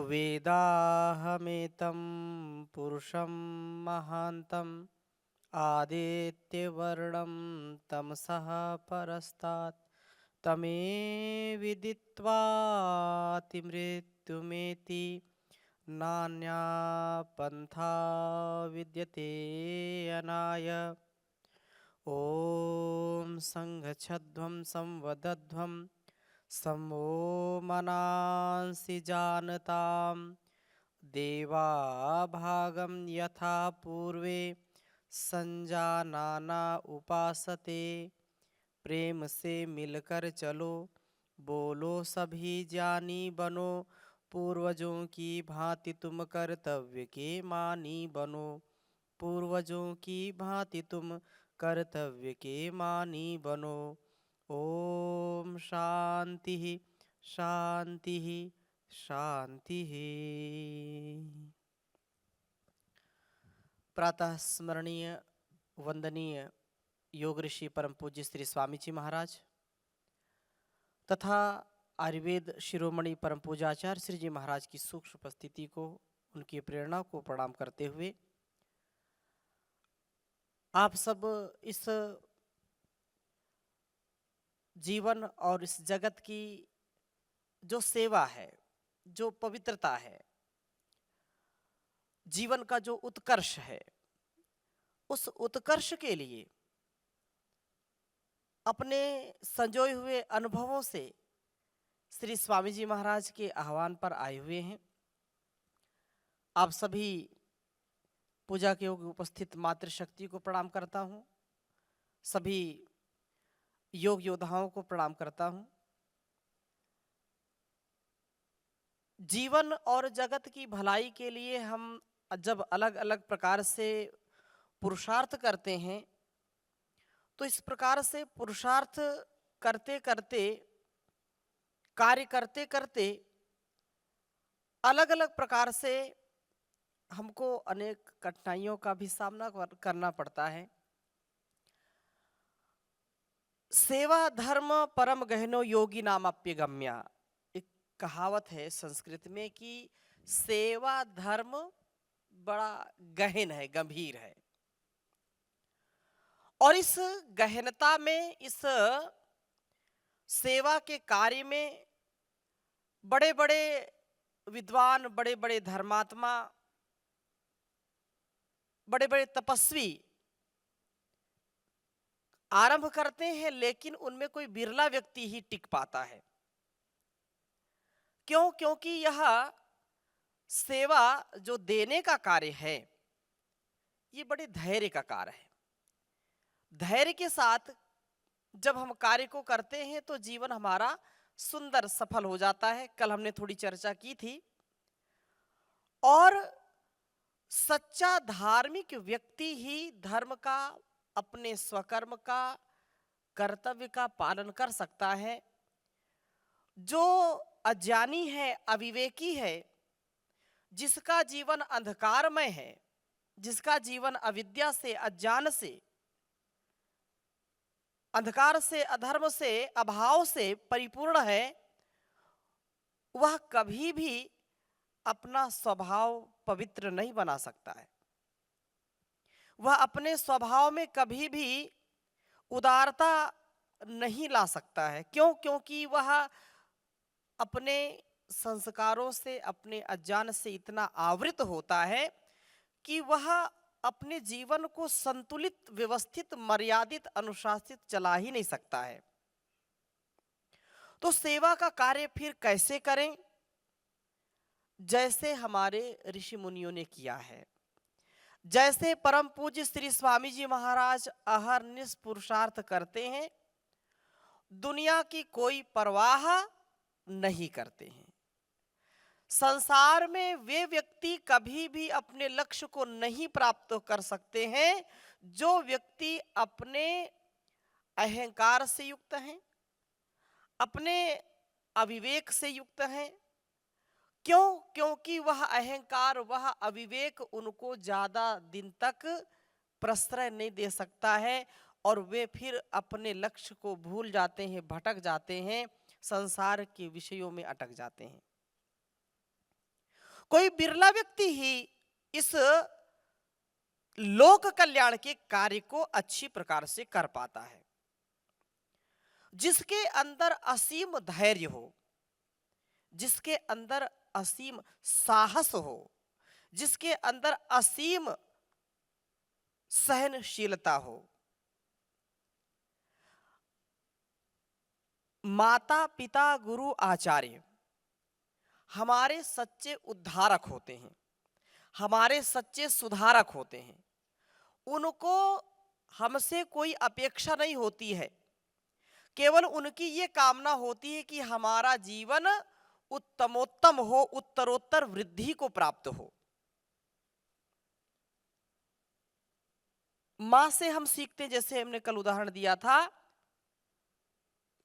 वेदाहमेतं पुरुषं महान्तम् आदित्यवर्णं तमसः परस्तात् तमे विदित्वातिमृत्युमेति नान्या पन्था विद्यते अनाय। ॐ संघच्छध्वं संवदध्वं समो मनांसि जानतां देवा भागं यथा पूर्वे संजानाना उपासते। प्रेम से मिलकर चलो, बोलो सभी ज्ञानी बनो, पूर्वजों की भांति तुम कर्तव्य के मानी बनो। पूर्वजों की भांति तुम कर्तव्य के मानी बनो। ओम शांति शांति शांति। प्रातः स्मरणीय वंदनीय योग ऋषि परम पूज्य श्री स्वामी जी महाराज तथा आयुर्वेद शिरोमणि परम पूजाचार्य श्री जी महाराज की सूक्ष्म उपस्थिति को, उनकी प्रेरणा को प्रणाम करते हुए आप सब इस जीवन और इस जगत की जो सेवा है, जो पवित्रता है, जीवन का जो उत्कर्ष है, उस उत्कर्ष के लिए अपने संजोए हुए अनुभवों से श्री स्वामी जी महाराज के आह्वान पर आए हुए हैं। आप सभी पूजा के योग उपस्थित मातृशक्ति को प्रणाम करता हूं, सभी योग योद्धाओं को प्रणाम करता हूं। जीवन और जगत की भलाई के लिए हम जब अलग अलग प्रकार से पुरुषार्थ करते हैं, तो इस प्रकार से पुरुषार्थ करते करते, कार्य करते करते अलग अलग प्रकार से हमको अनेक कठिनाइयों का भी सामना करना पड़ता है। सेवा धर्म परम गहनो योगी नामाप्य गम्या, एक कहावत है संस्कृत में कि सेवा धर्म बड़ा गहन है, गंभीर है। और इस गहनता में, इस सेवा के कार्य में बड़े बड़े विद्वान, बड़े बड़े धर्मात्मा, बड़े बड़े तपस्वी आरंभ करते हैं, लेकिन उनमें कोई बिरला व्यक्ति ही टिक पाता है। क्यों? क्योंकि यह सेवा जो देने का कार्य है, ये बड़े धैर्य का कार्य है। धैर्य के साथ जब हम कार्य को करते हैं तो जीवन हमारा सुंदर सफल हो जाता है। कल हमने थोड़ी चर्चा की थी। और सच्चा धार्मिक व्यक्ति ही धर्म का, अपने स्वकर्म का, कर्तव्य का पालन कर सकता है। जो अज्ञानी है, अविवेकी है, जिसका जीवन अंधकारमय है, जिसका जीवन अविद्या से, अज्ञान से, अंधकार से, अधर्म से, अभाव से परिपूर्ण है, वह कभी भी अपना स्वभाव पवित्र नहीं बना सकता है। वह अपने स्वभाव में कभी भी उदारता नहीं ला सकता है। क्यों? क्योंकि वह अपने संस्कारों से, अपने अज्ञान से इतना आवृत होता है कि वह अपने जीवन को संतुलित, व्यवस्थित, मर्यादित, अनुशासित चला ही नहीं सकता है। तो सेवा का कार्य फिर कैसे करें? जैसे हमारे ऋषि मुनियों ने किया है, जैसे परम पूज्य श्री स्वामी जी महाराज अहरनिश पुरुषार्थ करते हैं, दुनिया की कोई परवाह नहीं करते हैं। संसार में वे व्यक्ति कभी भी अपने लक्ष्य को नहीं प्राप्त कर सकते हैं जो व्यक्ति अपने अहंकार से युक्त हैं, अपने अविवेक से युक्त हैं। क्यों? क्योंकि वह अहंकार, वह अविवेक उनको ज्यादा दिन तक प्रश्रय नहीं दे सकता है और वे फिर अपने लक्ष्य को भूल जाते हैं, भटक जाते हैं, संसार के विषयों में अटक जाते हैं। कोई बिरला व्यक्ति ही इस लोक कल्याण के कार्य को अच्छी प्रकार से कर पाता है। जिसके अंदर असीम धैर्य हो, जिसके अंदर असीम साहस हो, जिसके अंदर असीम सहनशीलता हो। माता पिता गुरु आचार्य हमारे सच्चे उद्धारक होते हैं, हमारे सच्चे सुधारक होते हैं। उनको हमसे कोई अपेक्षा नहीं होती है, केवल उनकी ये कामना होती है कि हमारा जीवन उत्तमोत्तम हो, उत्तरोत्तर वृद्धि को प्राप्त हो। मां से हम सीखते, जैसे हमने कल उदाहरण दिया था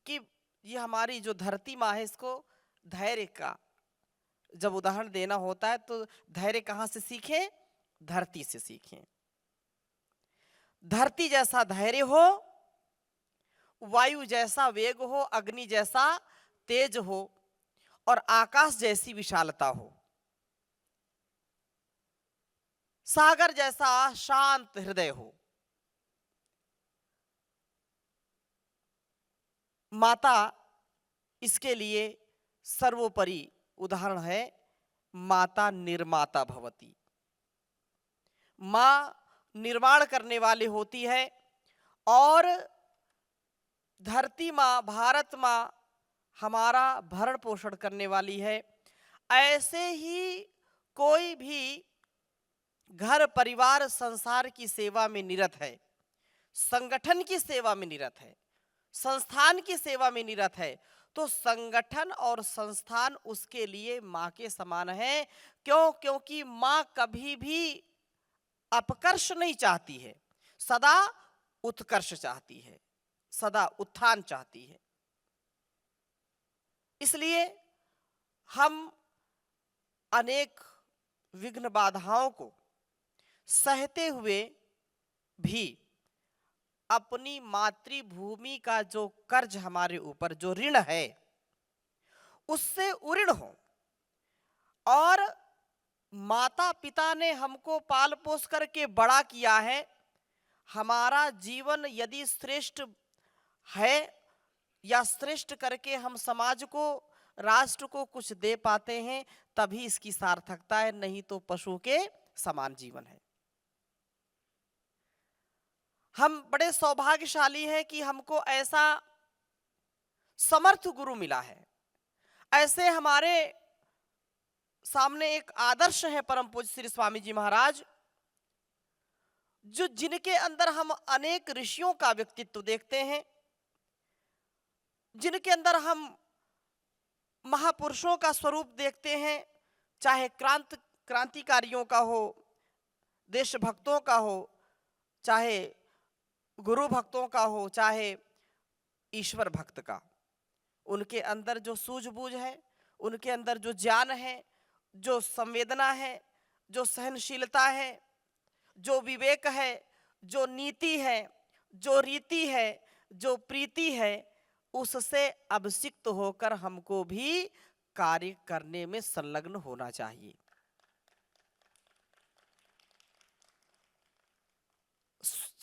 कि ये हमारी जो धरती माँ है, इसको धैर्य का जब उदाहरण देना होता है तो धैर्य कहां से सीखें? धरती से सीखें। धरती जैसा धैर्य हो, वायु जैसा वेग हो, अग्नि जैसा तेज हो और आकाश जैसी विशालता हो, सागर जैसा शांत हृदय हो। माता इसके लिए सर्वोपरि उदाहरण है। माता निर्माता भवती, मां निर्माण करने वाली होती है और धरती मां, भारत मां हमारा भरण पोषण करने वाली है। ऐसे ही कोई भी घर परिवार संसार की सेवा में निरत है, संगठन की सेवा में निरत है, संस्थान की सेवा में निरत है, तो संगठन और संस्थान उसके लिए मां के समान है। क्यों? क्योंकि मां कभी भी अपकर्ष नहीं चाहती है, सदा उत्कर्ष चाहती है, सदा उत्थान चाहती है। इसलिए हम अनेक विघ्न बाधाओं को सहते हुए भी अपनी मातृभूमि का जो कर्ज हमारे ऊपर, जो ऋण है, उससे उऋण हो। और माता पिता ने हमको पाल पोस करके बड़ा किया है। हमारा जीवन यदि श्रेष्ठ है या श्रेष्ठ करके हम समाज को, राष्ट्र को कुछ दे पाते हैं, तभी इसकी सार्थकता है, नहीं तो पशु के समान जीवन है। हम बड़े सौभाग्यशाली हैं कि हमको ऐसा समर्थ गुरु मिला है। ऐसे हमारे सामने एक आदर्श है परम पूज्य श्री स्वामी जी महाराज, जो जिनके अंदर हम अनेक ऋषियों का व्यक्तित्व देखते हैं, जिनके अंदर हम महापुरुषों का स्वरूप देखते हैं, चाहे क्रांतिकारियों का हो, देशभक्तों का हो, चाहे गुरु भक्तों का हो, चाहे ईश्वर भक्त का। उनके अंदर जो सूझबूझ है, उनके अंदर जो ज्ञान है, जो संवेदना है, जो सहनशीलता है, जो विवेक है, जो नीति है, जो रीति है, जो प्रीति है, उससे अभिषिक्त होकर हमको भी कार्य करने में संलग्न होना चाहिए।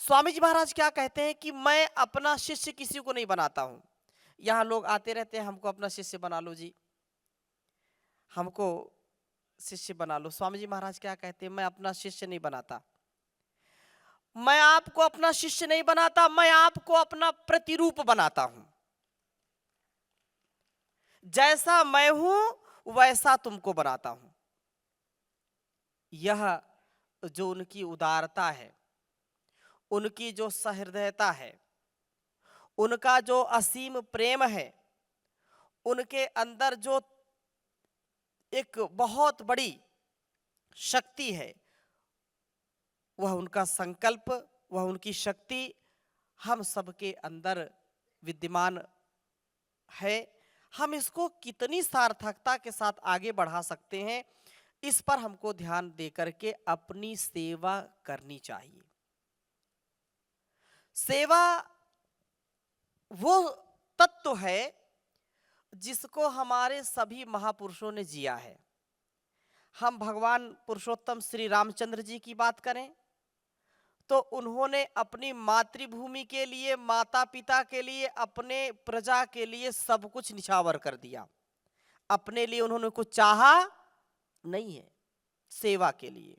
स्वामी जी महाराज क्या कहते हैं कि मैं अपना शिष्य किसी को नहीं बनाता हूं। यहां लोग आते रहते हैं, हमको अपना शिष्य बना लो जी, हमको शिष्य बना लो। स्वामी जी महाराज क्या कहते हैं? मैं अपना शिष्य नहीं बनाता, मैं आपको अपना शिष्य नहीं बनाता, मैं आपको अपना प्रतिरूप बनाता हूं। जैसा मैं हूं वैसा तुमको बनाता हूं। यह जो उनकी उदारता है, उनकी जो सहृदयता है, उनका जो असीम प्रेम है, उनके अंदर जो एक बहुत बड़ी शक्ति है, वह उनका संकल्प, वह उनकी शक्ति हम सबके अंदर विद्यमान है। हम इसको कितनी सार्थकता के साथ आगे बढ़ा सकते हैं, इस पर हमको ध्यान देकर के अपनी सेवा करनी चाहिए। सेवा वो तत्व है जिसको हमारे सभी महापुरुषों ने जिया है। हम भगवान पुरुषोत्तम श्री रामचंद्र जी की बात करें तो उन्होंने अपनी मातृभूमि के लिए, माता पिता के लिए, अपने प्रजा के लिए सब कुछ निछावर कर दिया। अपने लिए उन्होंने कुछ चाहा नहीं है, सेवा के लिए।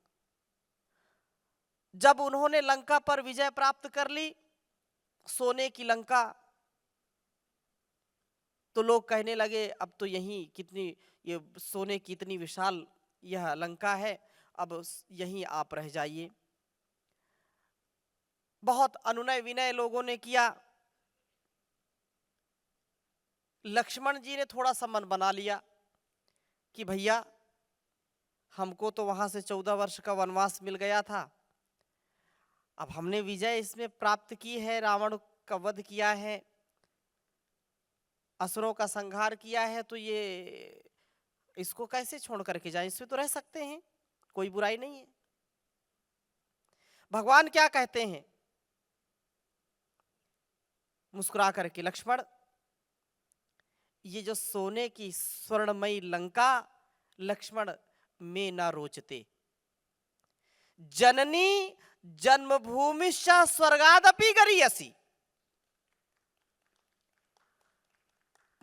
जब उन्होंने लंका पर विजय प्राप्त कर ली, सोने की लंका, तो लोग कहने लगे अब तो यहीं कितनी, ये सोने की इतनी विशाल यह लंका है, अब यहीं आप रह जाइए। बहुत अनुनय विनय लोगों ने किया। लक्ष्मण जी ने थोड़ा सा मन बना लिया कि भैया हमको तो वहां से 14 वर्ष का वनवास मिल गया था, अब हमने विजय इसमें प्राप्त की है, रावण का वध किया है, असुरों का संहार किया है, तो ये इसको कैसे छोड़ करके जाएं, इसमें तो रह सकते हैं, कोई बुराई नहीं है। भगवान क्या कहते हैं मुस्कुरा करके, लक्ष्मण ये जो सोने की स्वर्णमयी लंका लक्ष्मण में ना रोचते, जननी जन्मभूमिश्च स्वर्गादपि गरीयसी।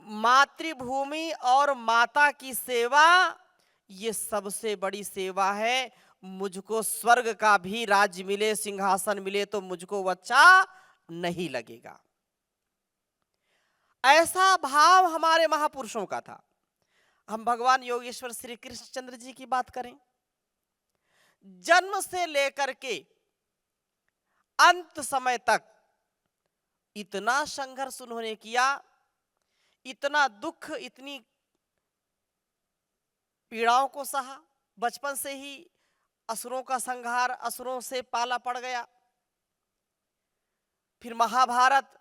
मातृभूमि और माता की सेवा ये सबसे बड़ी सेवा है। मुझको स्वर्ग का भी राज्य मिले, सिंहासन मिले, तो मुझको वो अच्छा नहीं लगेगा। ऐसा भाव हमारे महापुरुषों का था। हम भगवान योगेश्वर श्री कृष्णचंद्र जी की बात करें, जन्म से लेकर के अंत समय तक इतना संघर्ष उन्होंने किया, इतना दुख, इतनी पीड़ाओं को सहा। बचपन से ही असुरों का संहार, असुरों से पाला पड़ गया, फिर महाभारत,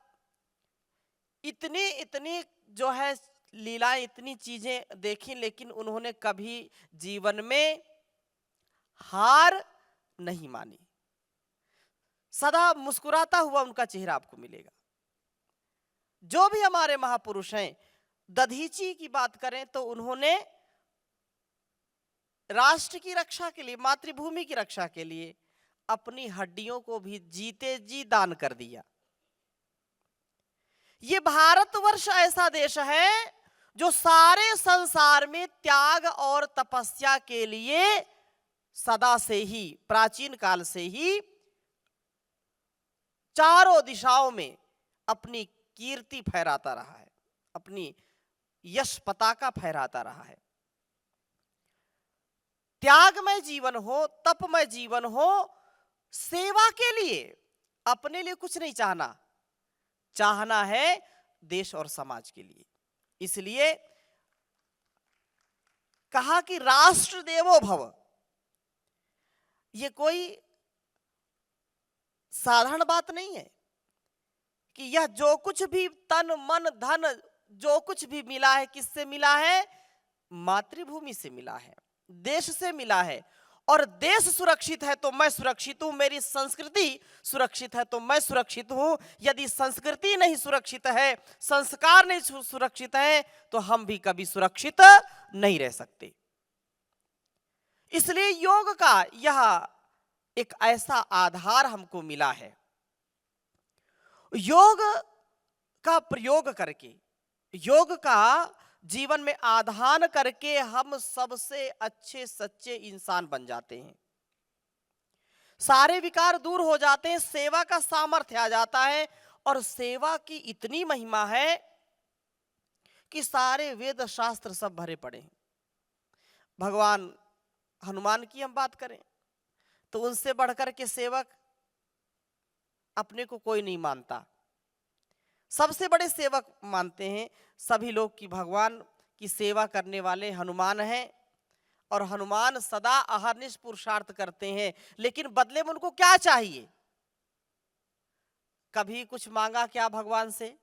इतनी इतनी जो है लीलाएं, इतनी चीजें देखी, लेकिन उन्होंने कभी जीवन में हार नहीं मानी। सदा मुस्कुराता हुआ उनका चेहरा आपको मिलेगा। जो भी हमारे महापुरुष हैं, दधीची की बात करें तो उन्होंने राष्ट्र की रक्षा के लिए, मातृभूमि की रक्षा के लिए अपनी हड्डियों को भी जीते जी दान कर दिया। ये भारतवर्ष ऐसा देश है जो सारे संसार में त्याग और तपस्या के लिए सदा से ही, प्राचीन काल से ही चारों दिशाओं में अपनी कीर्ति फहराता रहा है, अपनी यश पताका फहराता रहा है। त्यागमय जीवन हो, तपमय जीवन हो, सेवा के लिए, अपने लिए कुछ नहीं चाहना, चाहना है देश और समाज के लिए। इसलिए कहा कि राष्ट्र देवो भव। ये कोई साधारण बात नहीं है कि यह जो कुछ भी तन मन धन जो कुछ भी मिला है, किससे मिला है? मातृभूमि से मिला है, देश से मिला है। और देश सुरक्षित है तो मैं सुरक्षित हूं, मेरी संस्कृति सुरक्षित है तो मैं सुरक्षित हूं। यदि संस्कृति नहीं सुरक्षित है, संस्कार नहीं सुरक्षित है, तो हम भी कभी सुरक्षित नहीं रह सकते। इसलिए योग का यह एक ऐसा आधार हमको मिला है। योग का प्रयोग करके, योग का जीवन में आधान करके हम सबसे अच्छे सच्चे इंसान बन जाते हैं। सारे विकार दूर हो जाते हैं, सेवा का सामर्थ्य आ जाता है। और सेवा की इतनी महिमा है कि सारे वेद शास्त्र सब भरे पड़े हैं। भगवान हनुमान की हम बात करें तो उनसे बढ़कर के सेवक अपने को कोई नहीं मानता। सबसे बड़े सेवक मानते हैं सभी लोग कि भगवान की सेवा करने वाले हनुमान हैं। और हनुमान सदा अहर्निश पुरुषार्थ करते हैं, लेकिन बदले में उनको क्या चाहिए? कभी कुछ मांगा क्या भगवान से?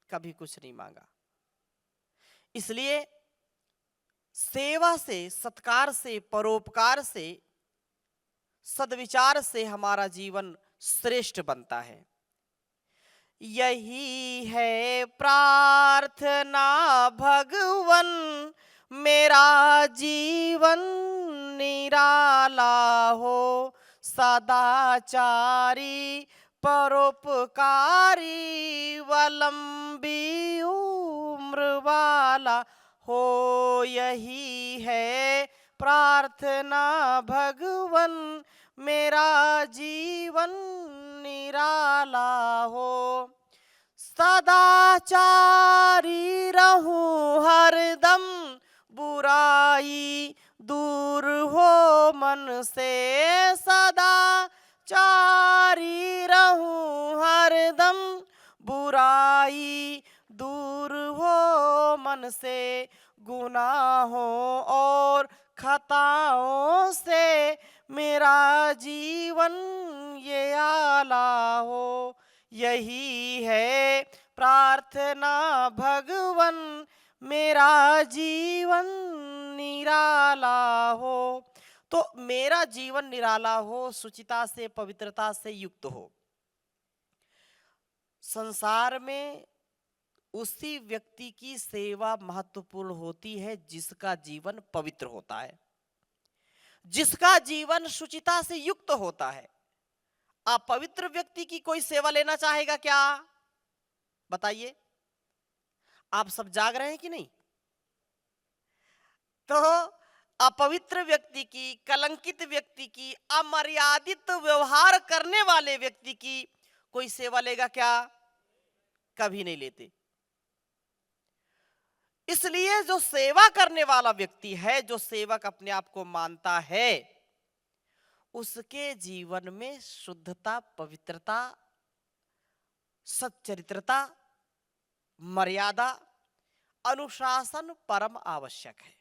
कभी कुछ नहीं मांगा। इसलिए सेवा से, सत्कार से, परोपकार से, सद्विचार से हमारा जीवन श्रेष्ठ बनता है। यही है प्रार्थना भगवन, मेरा जीवन निराला हो, सदाचारी परोपकारी व लंबी उम्र वाला हो, यही है प्रार्थना भगवन, मेरा जीवन निराला हो। सदाचारी रहूं हरदम, बुराई दूर हो मन से, सदाचारी रहूं हरदम, बुराई दूर हो मन से, गुनाहों और खताओं से मेरा जीवन ये आला हो, यही है प्रार्थना भगवन, मेरा जीवन निराला हो। तो मेरा जीवन निराला हो, शुचिता से पवित्रता से युक्त हो। संसार में उसी व्यक्ति की सेवा महत्वपूर्ण होती है जिसका जीवन पवित्र होता है, जिसका जीवन शुचिता से युक्त होता है। अपवित्र व्यक्ति की कोई सेवा लेना चाहेगा क्या? बताइए, आप सब जाग रहे हैं कि नहीं? तो अपवित्र व्यक्ति की, कलंकित व्यक्ति की, अमर्यादित व्यवहार करने वाले व्यक्ति की कोई सेवा लेगा क्या? कभी नहीं लेते। इसलिए जो सेवा करने वाला व्यक्ति है, जो सेवक अपने आप को मानता है, उसके जीवन में शुद्धता, पवित्रता, सच्चरित्रता, मर्यादा, अनुशासन परम आवश्यक है।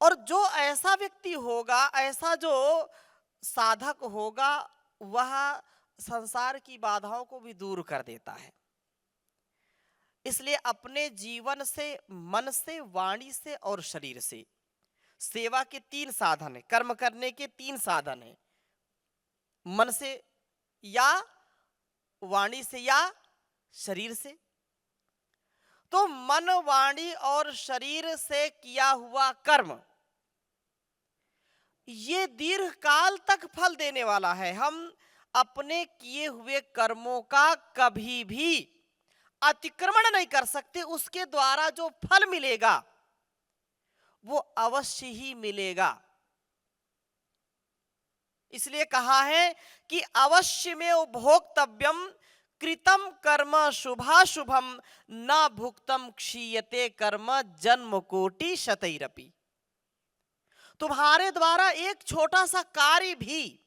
और जो ऐसा व्यक्ति होगा, ऐसा जो साधक होगा, वह संसार की बाधाओं को भी दूर कर देता है। इसलिए अपने जीवन से, मन से, वाणी से और शरीर से सेवा के 3 साधन है, कर्म करने के 3 साधन है। मन से या वाणी से या शरीर से। तो मन, वाणी और शरीर से किया हुआ कर्म ये दीर्घ काल तक फल देने वाला है। हम अपने किए हुए कर्मों का कभी भी अतिक्रमण नहीं कर सकते। उसके द्वारा जो फल मिलेगा वो अवश्य ही मिलेगा। इसलिए कहा है कि अवश्य में उपभोक्तव्यम कृतम कर्म शुभाशुभम, न भुक्तम क्षीयते कर्म जन्म कोटि शतैरपि। तुम्हारे द्वारा एक छोटा सा कार्य भी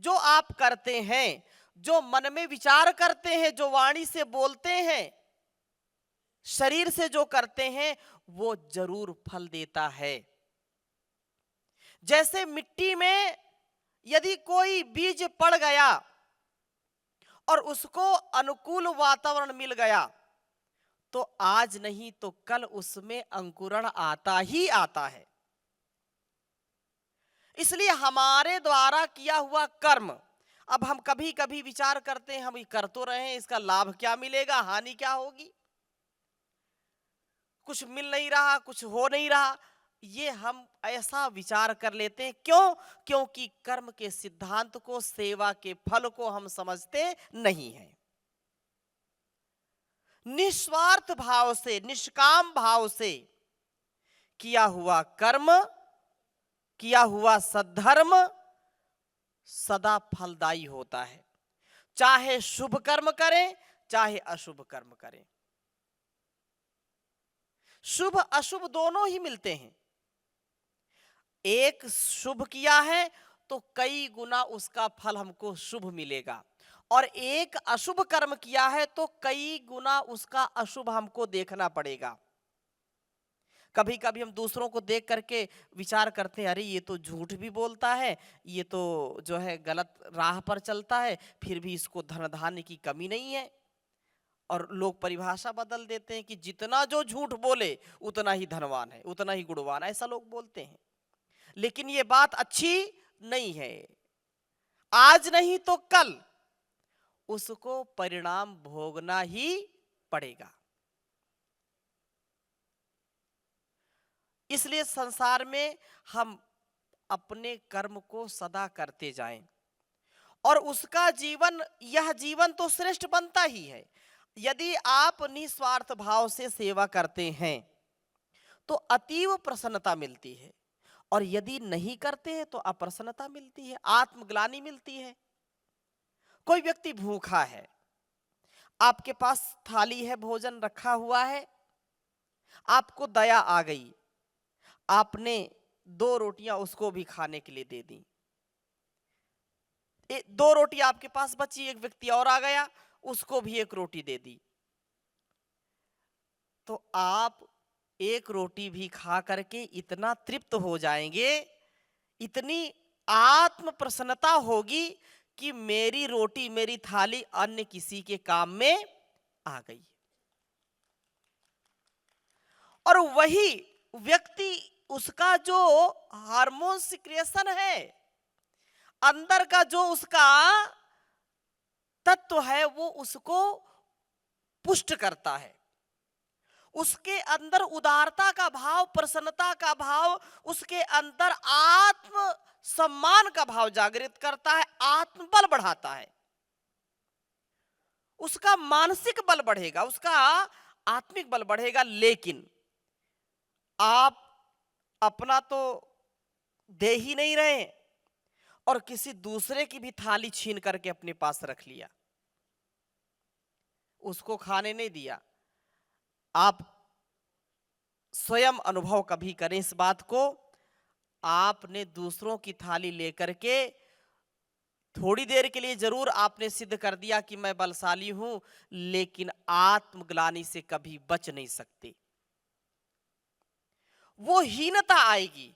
जो आप करते हैं, जो मन में विचार करते हैं, जो वाणी से बोलते हैं, शरीर से जो करते हैं, वो जरूर फल देता है। जैसे मिट्टी में यदि कोई बीज पड़ गया और उसको अनुकूल वातावरण मिल गया, तो आज नहीं तो कल उसमें अंकुरण आता ही आता है। इसलिए हमारे द्वारा किया हुआ कर्म, अब हम कभी कभी विचार करते हैं हम ये कर तो रहे हैं, इसका लाभ क्या मिलेगा, हानि क्या होगी, कुछ मिल नहीं रहा, कुछ हो नहीं रहा, ये हम ऐसा विचार कर लेते हैं। क्यों? क्योंकि कर्म के सिद्धांत को, सेवा के फल को हम समझते नहीं हैं। निस्वार्थ भाव से, निष्काम भाव से किया हुआ कर्म, किया हुआ सद्धर्म सदा फलदायी होता है। चाहे शुभ कर्म करें, चाहे अशुभ कर्म करें। शुभ अशुभ दोनों ही मिलते हैं। एक शुभ किया है तो कई गुना उसका फल हमको शुभ मिलेगा, और एक अशुभ कर्म किया है तो कई गुना उसका अशुभ हमको देखना पड़ेगा। कभी कभी हम दूसरों को देख करके विचार करते हैं, अरे ये तो झूठ भी बोलता है, ये तो जो है गलत राह पर चलता है, फिर भी इसको धन धान्य की कमी नहीं है। और लोग परिभाषा बदल देते हैं कि जितना जो झूठ बोले उतना ही धनवान है, उतना ही गुणवान है, ऐसा लोग बोलते हैं। लेकिन ये बात अच्छी नहीं है। आज नहीं तो कल उसको परिणाम भोगना ही पड़ेगा। इसलिए संसार में हम अपने कर्म को सदा करते जाएं और उसका जीवन, यह जीवन तो श्रेष्ठ बनता ही है। यदि आप निस्वार्थ भाव से सेवा करते हैं तो अतीव प्रसन्नता मिलती है, और यदि नहीं करते हैं तो अप्रसन्नता मिलती है, आत्मग्लानि मिलती है। कोई व्यक्ति भूखा है, आपके पास थाली है, भोजन रखा हुआ है, आपको दया आ गई, आपने 2 रोटियां उसको भी खाने के लिए दे दी। 2 रोटी आपके पास बची, एक व्यक्ति और आ गया, उसको भी 1 रोटी दे दी। तो आप 1 रोटी भी खा करके इतना तृप्त हो जाएंगे, इतनी आत्म प्रसन्नता होगी कि मेरी रोटी, मेरी थाली अन्य किसी के काम में आ गई। और वही व्यक्ति, उसका जो हार्मोन सिक्रेशन है, अंदर का जो उसका तत्व है, वो उसको पुष्ट करता है। उसके अंदर उदारता का भाव, प्रसन्नता का भाव, उसके अंदर आत्म सम्मान का भाव जागृत करता है, आत्मबल बढ़ाता है। उसका मानसिक बल बढ़ेगा, उसका आत्मिक बल बढ़ेगा। लेकिन आप अपना तो दे ही नहीं रहे और किसी दूसरे की भी थाली छीन करके अपने पास रख लिया, उसको खाने नहीं दिया। आप स्वयं अनुभव कभी करें इस बात को। आपने दूसरों की थाली लेकर के थोड़ी देर के लिए जरूर आपने सिद्ध कर दिया कि मैं बलशाली हूं, लेकिन आत्मग्लानि से कभी बच नहीं सकते। वो हीनता आएगी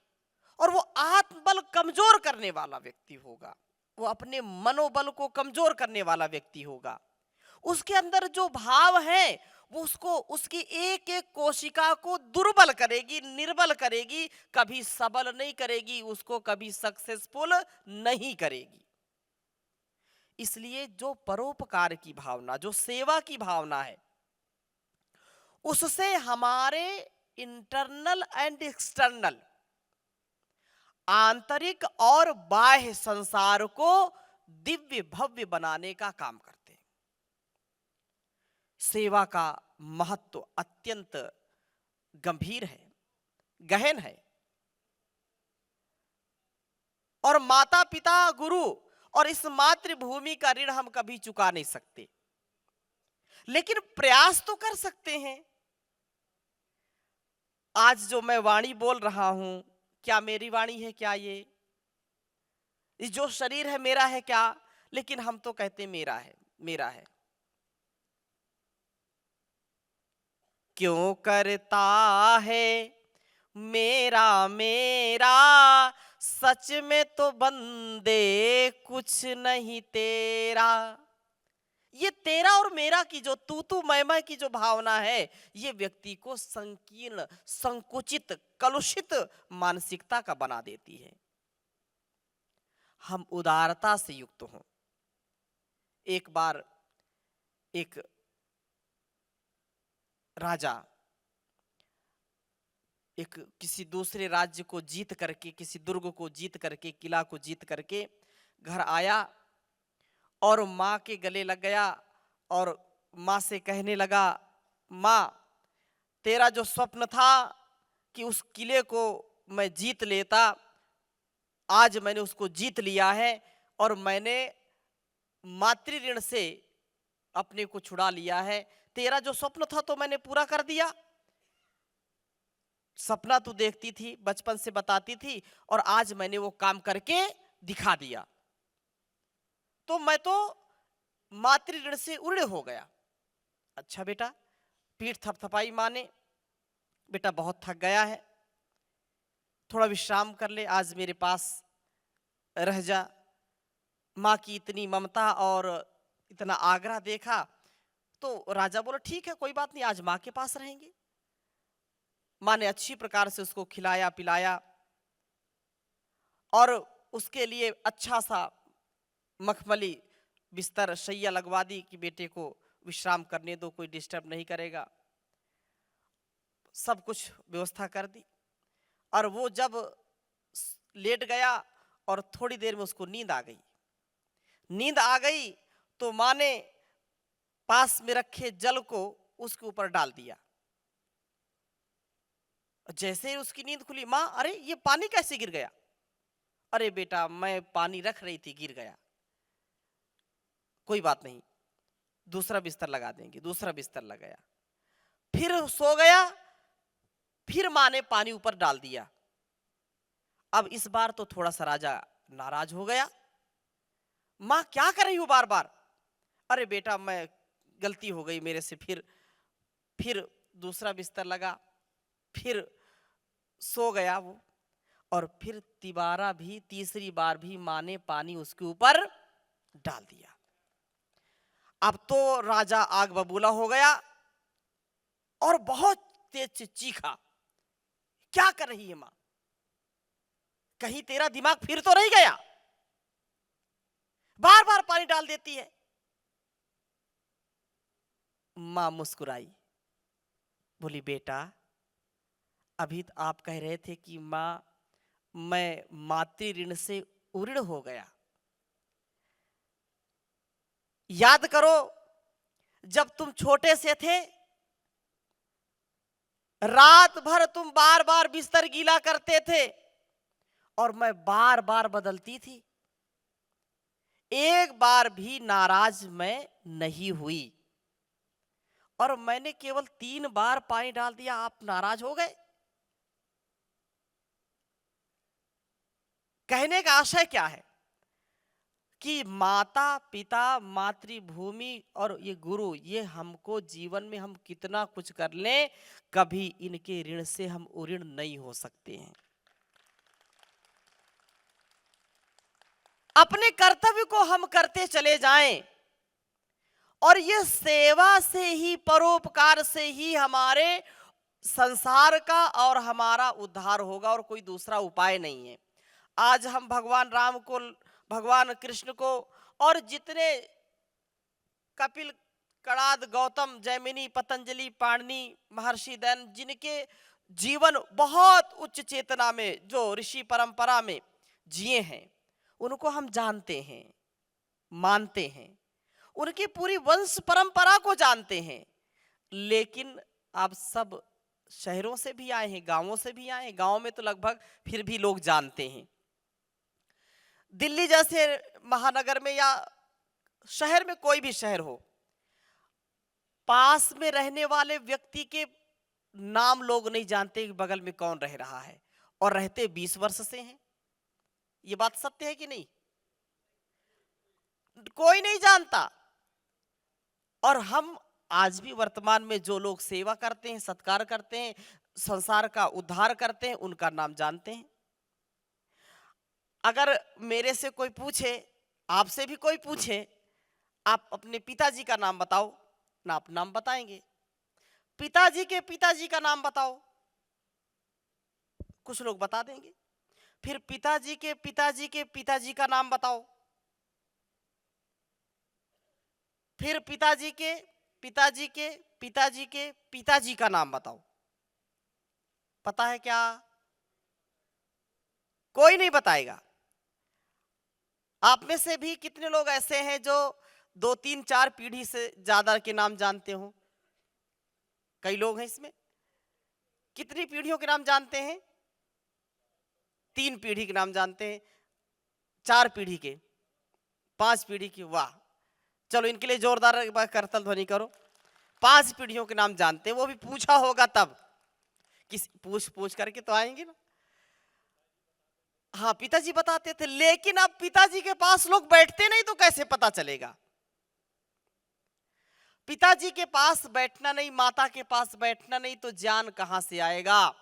और वो आत्मबल कमजोर करने वाला व्यक्ति होगा, वो अपने मनोबल को कमजोर करने वाला व्यक्ति होगा। उसके अंदर जो भाव है वो उसको, उसकी एक एक कोशिका को दुर्बल करेगी, निर्बल करेगी, कभी सबल नहीं करेगी, उसको कभी सक्सेसफुल नहीं करेगी। इसलिए जो परोपकार की भावना, जो सेवा की भावना है, उससे हमारे इंटरनल एंड एक्सटर्नल, आंतरिक और बाह्य संसार को दिव्य भव्य बनाने का काम करते हैं। सेवा का महत्व अत्यंत गंभीर है, गहन है, और माता पिता, गुरु और इस मातृभूमि का ऋण हम कभी चुका नहीं सकते, लेकिन प्रयास तो कर सकते हैं। आज जो मैं वाणी बोल रहा हूं, क्या मेरी वाणी है? क्या ये जो शरीर है मेरा है क्या? लेकिन हम तो कहते मेरा है, मेरा है। क्यों करता है मेरा मेरा, सच में तो बंदे कुछ नहीं तेरा। ये तेरा और मेरा की जो तू मैं की जो भावना है, ये व्यक्ति को संकीर्ण, संकुचित, कलुषित मानसिकता का बना देती है। हम उदारता से युक्त हों। एक बार एक राजा एक किसी दूसरे राज्य को जीत करके, किसी दुर्ग को जीत करके, किला को जीत करके घर आया और माँ के गले लग गया और माँ से कहने लगा, माँ, तेरा जो स्वप्न था कि उस किले को मैं जीत लेता, आज मैंने उसको जीत लिया है और मैंने मातृ ऋण से अपने को छुड़ा लिया है। तेरा जो स्वप्न था तो मैंने पूरा कर दिया। सपना तू देखती थी, बचपन से बताती थी, और आज मैंने वो काम करके दिखा दिया, तो मैं तो मातृ ऋण से उड़े हो गया। अच्छा बेटा, पीठ थपथपाई माँ ने, बेटा बहुत थक गया है, थोड़ा विश्राम कर ले, आज मेरे पास रह जा। माँ की इतनी ममता और इतना आग्रह देखा तो राजा बोला, ठीक है कोई बात नहीं, आज माँ के पास रहेंगे। माँ ने अच्छी प्रकार से उसको खिलाया पिलाया और उसके लिए अच्छा सा मखमली बिस्तर शैया लगवा दी कि बेटे को विश्राम करने दो, कोई डिस्टर्ब नहीं करेगा। सब कुछ व्यवस्था कर दी। और वो जब लेट गया और थोड़ी देर में उसको नींद आ गई। नींद आ गई तो माँ ने पास में रखे जल को उसके ऊपर डाल दिया। जैसे ही उसकी नींद खुली, माँ अरे ये पानी कैसे गिर गया? अरे बेटा मैं पानी रख रही थी, गिर गया। कोई बात नहीं, दूसरा बिस्तर लगा देंगे। दूसरा बिस्तर लगाया, फिर सो गया। फिर माँ ने पानी ऊपर डाल दिया। अब इस बार तो थोड़ा सा राजा नाराज हो गया। माँ क्या कर रही हूं बार बार? अरे बेटा मैं गलती हो गई मेरे से। फिर दूसरा बिस्तर लगा, फिर सो गया वो। और फिर तिबारा भी, तीसरी बार भी माँ ने पानी उसके ऊपर डाल दिया। अब तो राजा आग बबूला हो गया और बहुत तेज से चीखा, क्या कर रही है माँ? कहीं तेरा दिमाग फिर तो नहीं गया? बार बार पानी डाल देती है। मां मुस्कुराई, बोली बेटा अभी तो आप कह रहे थे कि मां मैं मातृ ऋण से उऋण हो गया। याद करो जब तुम छोटे से थे, रात भर तुम बार बार बिस्तर गीला करते थे और मैं बार बार बदलती थी। एक बार भी नाराज मैं नहीं हुई और मैंने केवल 3 बार पानी डाल दिया, आप नाराज हो गए। कहने का आशय क्या है कि माता पिता, मातृभूमि और ये गुरु, ये हमको जीवन में हम कितना कुछ कर लें, कभी इनके ऋण से हम उऋण नहीं हो सकते हैं। अपने कर्तव्य को हम करते चले जाएं और ये सेवा से ही, परोपकार से ही हमारे संसार का और हमारा उद्धार होगा और कोई दूसरा उपाय नहीं है। आज हम भगवान राम को, भगवान कृष्ण को और जितने कपिल, कणाद, गौतम, जैमिनी, पतंजलि, पाणिनि, महर्षि दैन, जिनके जीवन बहुत उच्च चेतना में, जो ऋषि परंपरा में जिए हैं, उनको हम जानते हैं, मानते हैं, उनकी पूरी वंश परंपरा को जानते हैं। लेकिन आप सब शहरों से भी आए हैं, गांवों से भी आए हैं। गांव में तो लगभग फिर भी लोग जानते हैं। दिल्ली जैसे महानगर में या शहर में, कोई भी शहर हो, पास में रहने वाले व्यक्ति के नाम लोग नहीं जानते कि बगल में कौन रह रहा है, और रहते 20 वर्ष से हैं। ये बात सत्य है कि नहीं? कोई नहीं जानता। और हम आज भी वर्तमान में जो लोग सेवा करते हैं, सत्कार करते हैं, संसार का उद्धार करते हैं, उनका नाम जानते हैं। अगर मेरे से कोई पूछे, आपसे भी कोई पूछे, आप अपने पिताजी का नाम बताओ ना, आप नाम बताएंगे। पिताजी के पिताजी का नाम बताओ, कुछ लोग बता देंगे। फिर पिताजी के पिताजी के पिताजी का नाम बताओ, फिर पिताजी के पिताजी के पिताजी के पिताजी का नाम बताओ। पता है क्या? कोई नहीं बताएगा। आप में से भी कितने लोग ऐसे हैं जो 2, 3, 4 पीढ़ी से ज्यादा के नाम जानते हो? कई लोग हैं इसमें। कितनी पीढ़ियों के नाम जानते हैं? 3 पीढ़ी के नाम जानते हैं, 4 पीढ़ी के, 5 पीढ़ी की। वाह, चलो इनके लिए जोरदार करतल ध्वनि करो। 5 पीढ़ियों के नाम जानते हैं। वो भी पूछा होगा तब, किस पूछ करके तो आएंगे ना। हाँ, पिताजी बताते थे, लेकिन अब पिताजी के पास लोग बैठते नहीं तो कैसे पता चलेगा? पिताजी के पास बैठना नहीं, माता के पास बैठना नहीं, तो ज्ञान कहां से आएगा?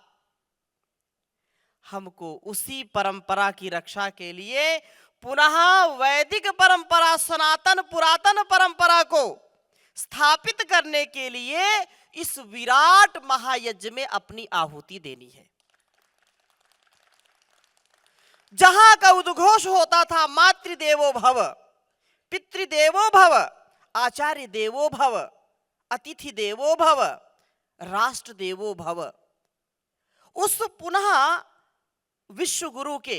हमको उसी परंपरा की रक्षा के लिए पुनः वैदिक परंपरा, सनातन पुरातन परंपरा को स्थापित करने के लिए इस विराट महायज्ञ में अपनी आहुति देनी है। जहां का उद्घोष होता था, मातृदेवो भव, पितृदेवो भव, आचार्य देवो भव, अतिथि देवो भव, राष्ट्र देवो भव, उस पुनः विश्व गुरु के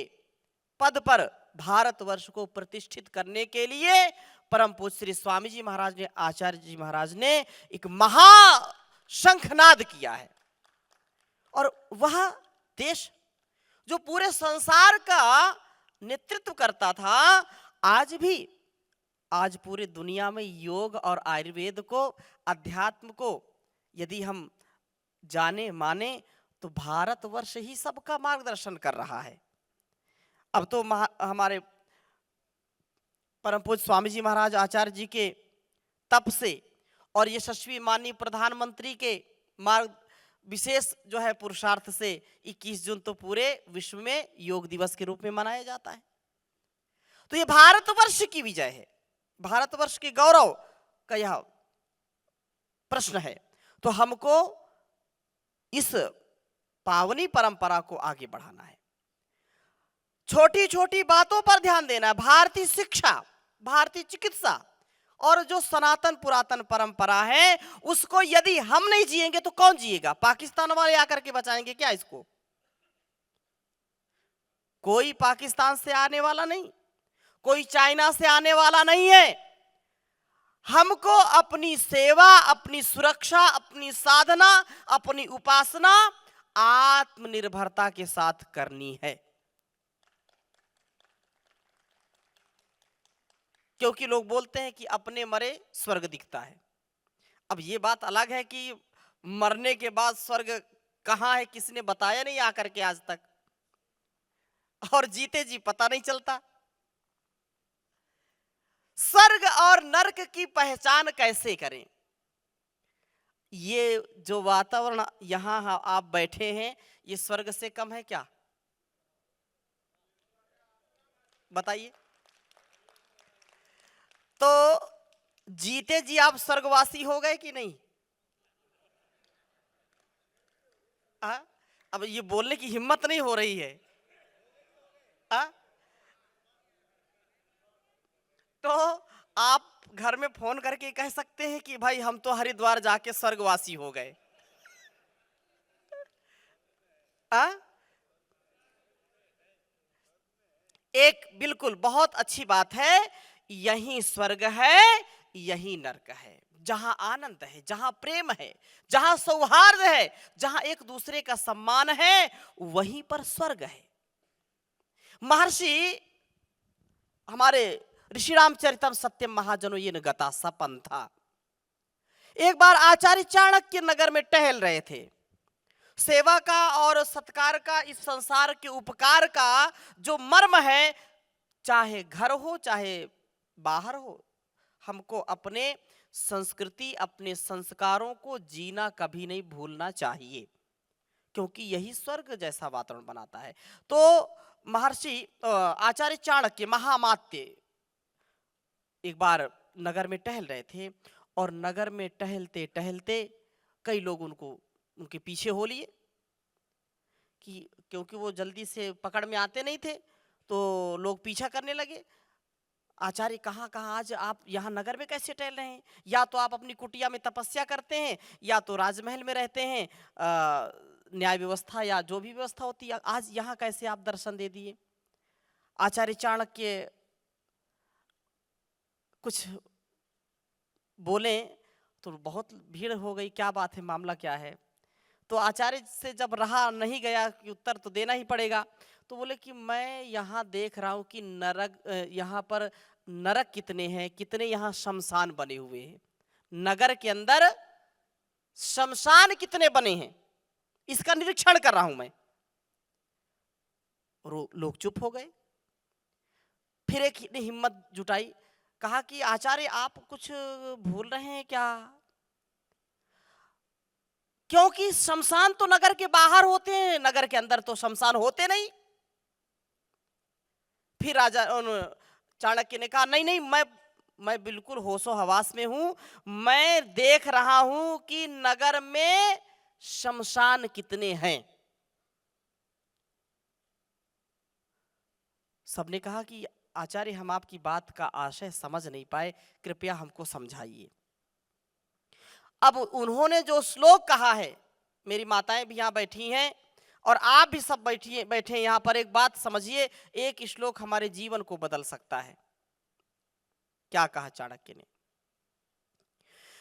पद पर भारतवर्ष को प्रतिष्ठित करने के लिए परम पूज्य श्री स्वामी जी महाराज ने, आचार्य जी महाराज ने एक महा शंखनाद किया है। और वह देश जो पूरे संसार का नेतृत्व करता था, आज पूरे दुनिया में योग और आयुर्वेद को, अध्यात्म को यदि हम जाने माने तो भारतवर्ष ही सबका मार्गदर्शन कर रहा है। अब तो हमारे परम पूज्य स्वामी जी महाराज आचार्य जी के तप से और यशस्वी माननीय प्रधानमंत्री के मार्ग विशेष जो है पुरुषार्थ से 21 जून तो पूरे विश्व में योग दिवस के रूप में मनाया जाता है। तो ये भारतवर्ष की विजय है, भारतवर्ष के गौरव का यह प्रश्न है। तो हमको इस पावनी परंपरा को आगे बढ़ाना है, छोटी छोटी बातों पर ध्यान देना है। भारतीय शिक्षा, भारतीय चिकित्सा और जो सनातन पुरातन परंपरा है, उसको यदि हम नहीं जिएंगे तो कौन जिएगा? पाकिस्तान वाले आकर के बचाएंगे क्या इसको? कोई पाकिस्तान से आने वाला नहीं, कोई चाइना से आने वाला नहीं है। हमको अपनी सेवा, अपनी सुरक्षा, अपनी साधना, अपनी उपासना आत्मनिर्भरता के साथ करनी है। क्योंकि लोग बोलते हैं कि अपने मरे स्वर्ग दिखता है। अब ये बात अलग है कि मरने के बाद स्वर्ग कहाँ है किसने बताया नहीं आकर के आज तक, और जीते जी पता नहीं चलता। स्वर्ग और नरक की पहचान कैसे करें? ये जो वातावरण यहां आप बैठे हैं, ये स्वर्ग से कम है क्या? बताइए। तो जीते जी आप स्वर्गवासी हो गए कि नहीं? अब ये बोलने की हिम्मत नहीं हो रही है। तो आप घर में फोन करके कह सकते हैं कि भाई हम तो हरिद्वार जाके स्वर्गवासी हो गए। एक बिल्कुल बहुत अच्छी बात है, यही स्वर्ग है, यही नरक है। जहां आनंद है, जहां प्रेम है, जहां सौहार्द है, जहां एक दूसरे का सम्मान है, वहीं पर स्वर्ग है। महर्षि हमारे ऋषि रामचरितम सत्यम महाजनो ये गता सपन था। एक बार आचार्य चाणक्य नगर में टहल रहे थे। सेवा का और सत्कार का, इस संसार के उपकार का जो मर्म है, चाहे घर हो चाहे बाहर हो, हमको अपने संस्कृति, अपने संस्कारों को जीना कभी नहीं भूलना चाहिए, क्योंकि यही स्वर्ग जैसा वातावरण बनाता है। तो महर्षि आचार्य चाणक्य महामात्य एक बार नगर में टहल रहे थे, और नगर में टहलते टहलते कई लोग उनके पीछे हो लिए, कि क्योंकि वो जल्दी से पकड़ में आते नहीं थे, तो लोग पीछा करने लगे। आचार्य कहाँ आज आप यहाँ नगर में कैसे टहल रहे हैं? या तो आप अपनी कुटिया में तपस्या करते हैं, या तो राजमहल में रहते हैं, न्याय व्यवस्था या जो भी व्यवस्था होती है, आज यहाँ कैसे आप दर्शन दे दिए? आचार्य चाणक्य कुछ बोले तो बहुत भीड़ हो गई, क्या बात है, मामला क्या है? तो आचार्य से जब रहा नहीं गया कि उत्तर तो देना ही पड़ेगा, तो बोले कि मैं यहाँ देख रहा हूँ कि यहाँ पर नरक कितने हैं, कितने यहाँ शमशान बने हुए हैं, नगर के अंदर शमशान कितने बने हैं, इसका निरीक्षण कर रहा हूं मैं। लोग चुप हो गए। फिर एक ने हिम्मत जुटाई, कहा कि आचार्य आप कुछ भूल रहे हैं क्या? क्योंकि शमशान तो नगर के बाहर होते हैं, नगर के अंदर तो शमशान होते नहीं। फिर राजा चाणक्य ने कहा नहीं, मैं बिल्कुल होशो हवास में हूं, मैं देख रहा हूं कि नगर में शमशान कितने हैं। सबने कहा कि आचार्य हम आपकी बात का आशय समझ नहीं पाए, कृपया हमको समझाइए। अब उन्होंने जो श्लोक कहा है, मेरी माताएं भी यहाँ बैठी हैं और आप भी सब बैठिए बैठे यहाँ पर, एक बात समझिए, एक श्लोक हमारे जीवन को बदल सकता है। क्या कहा चाणक्य ने?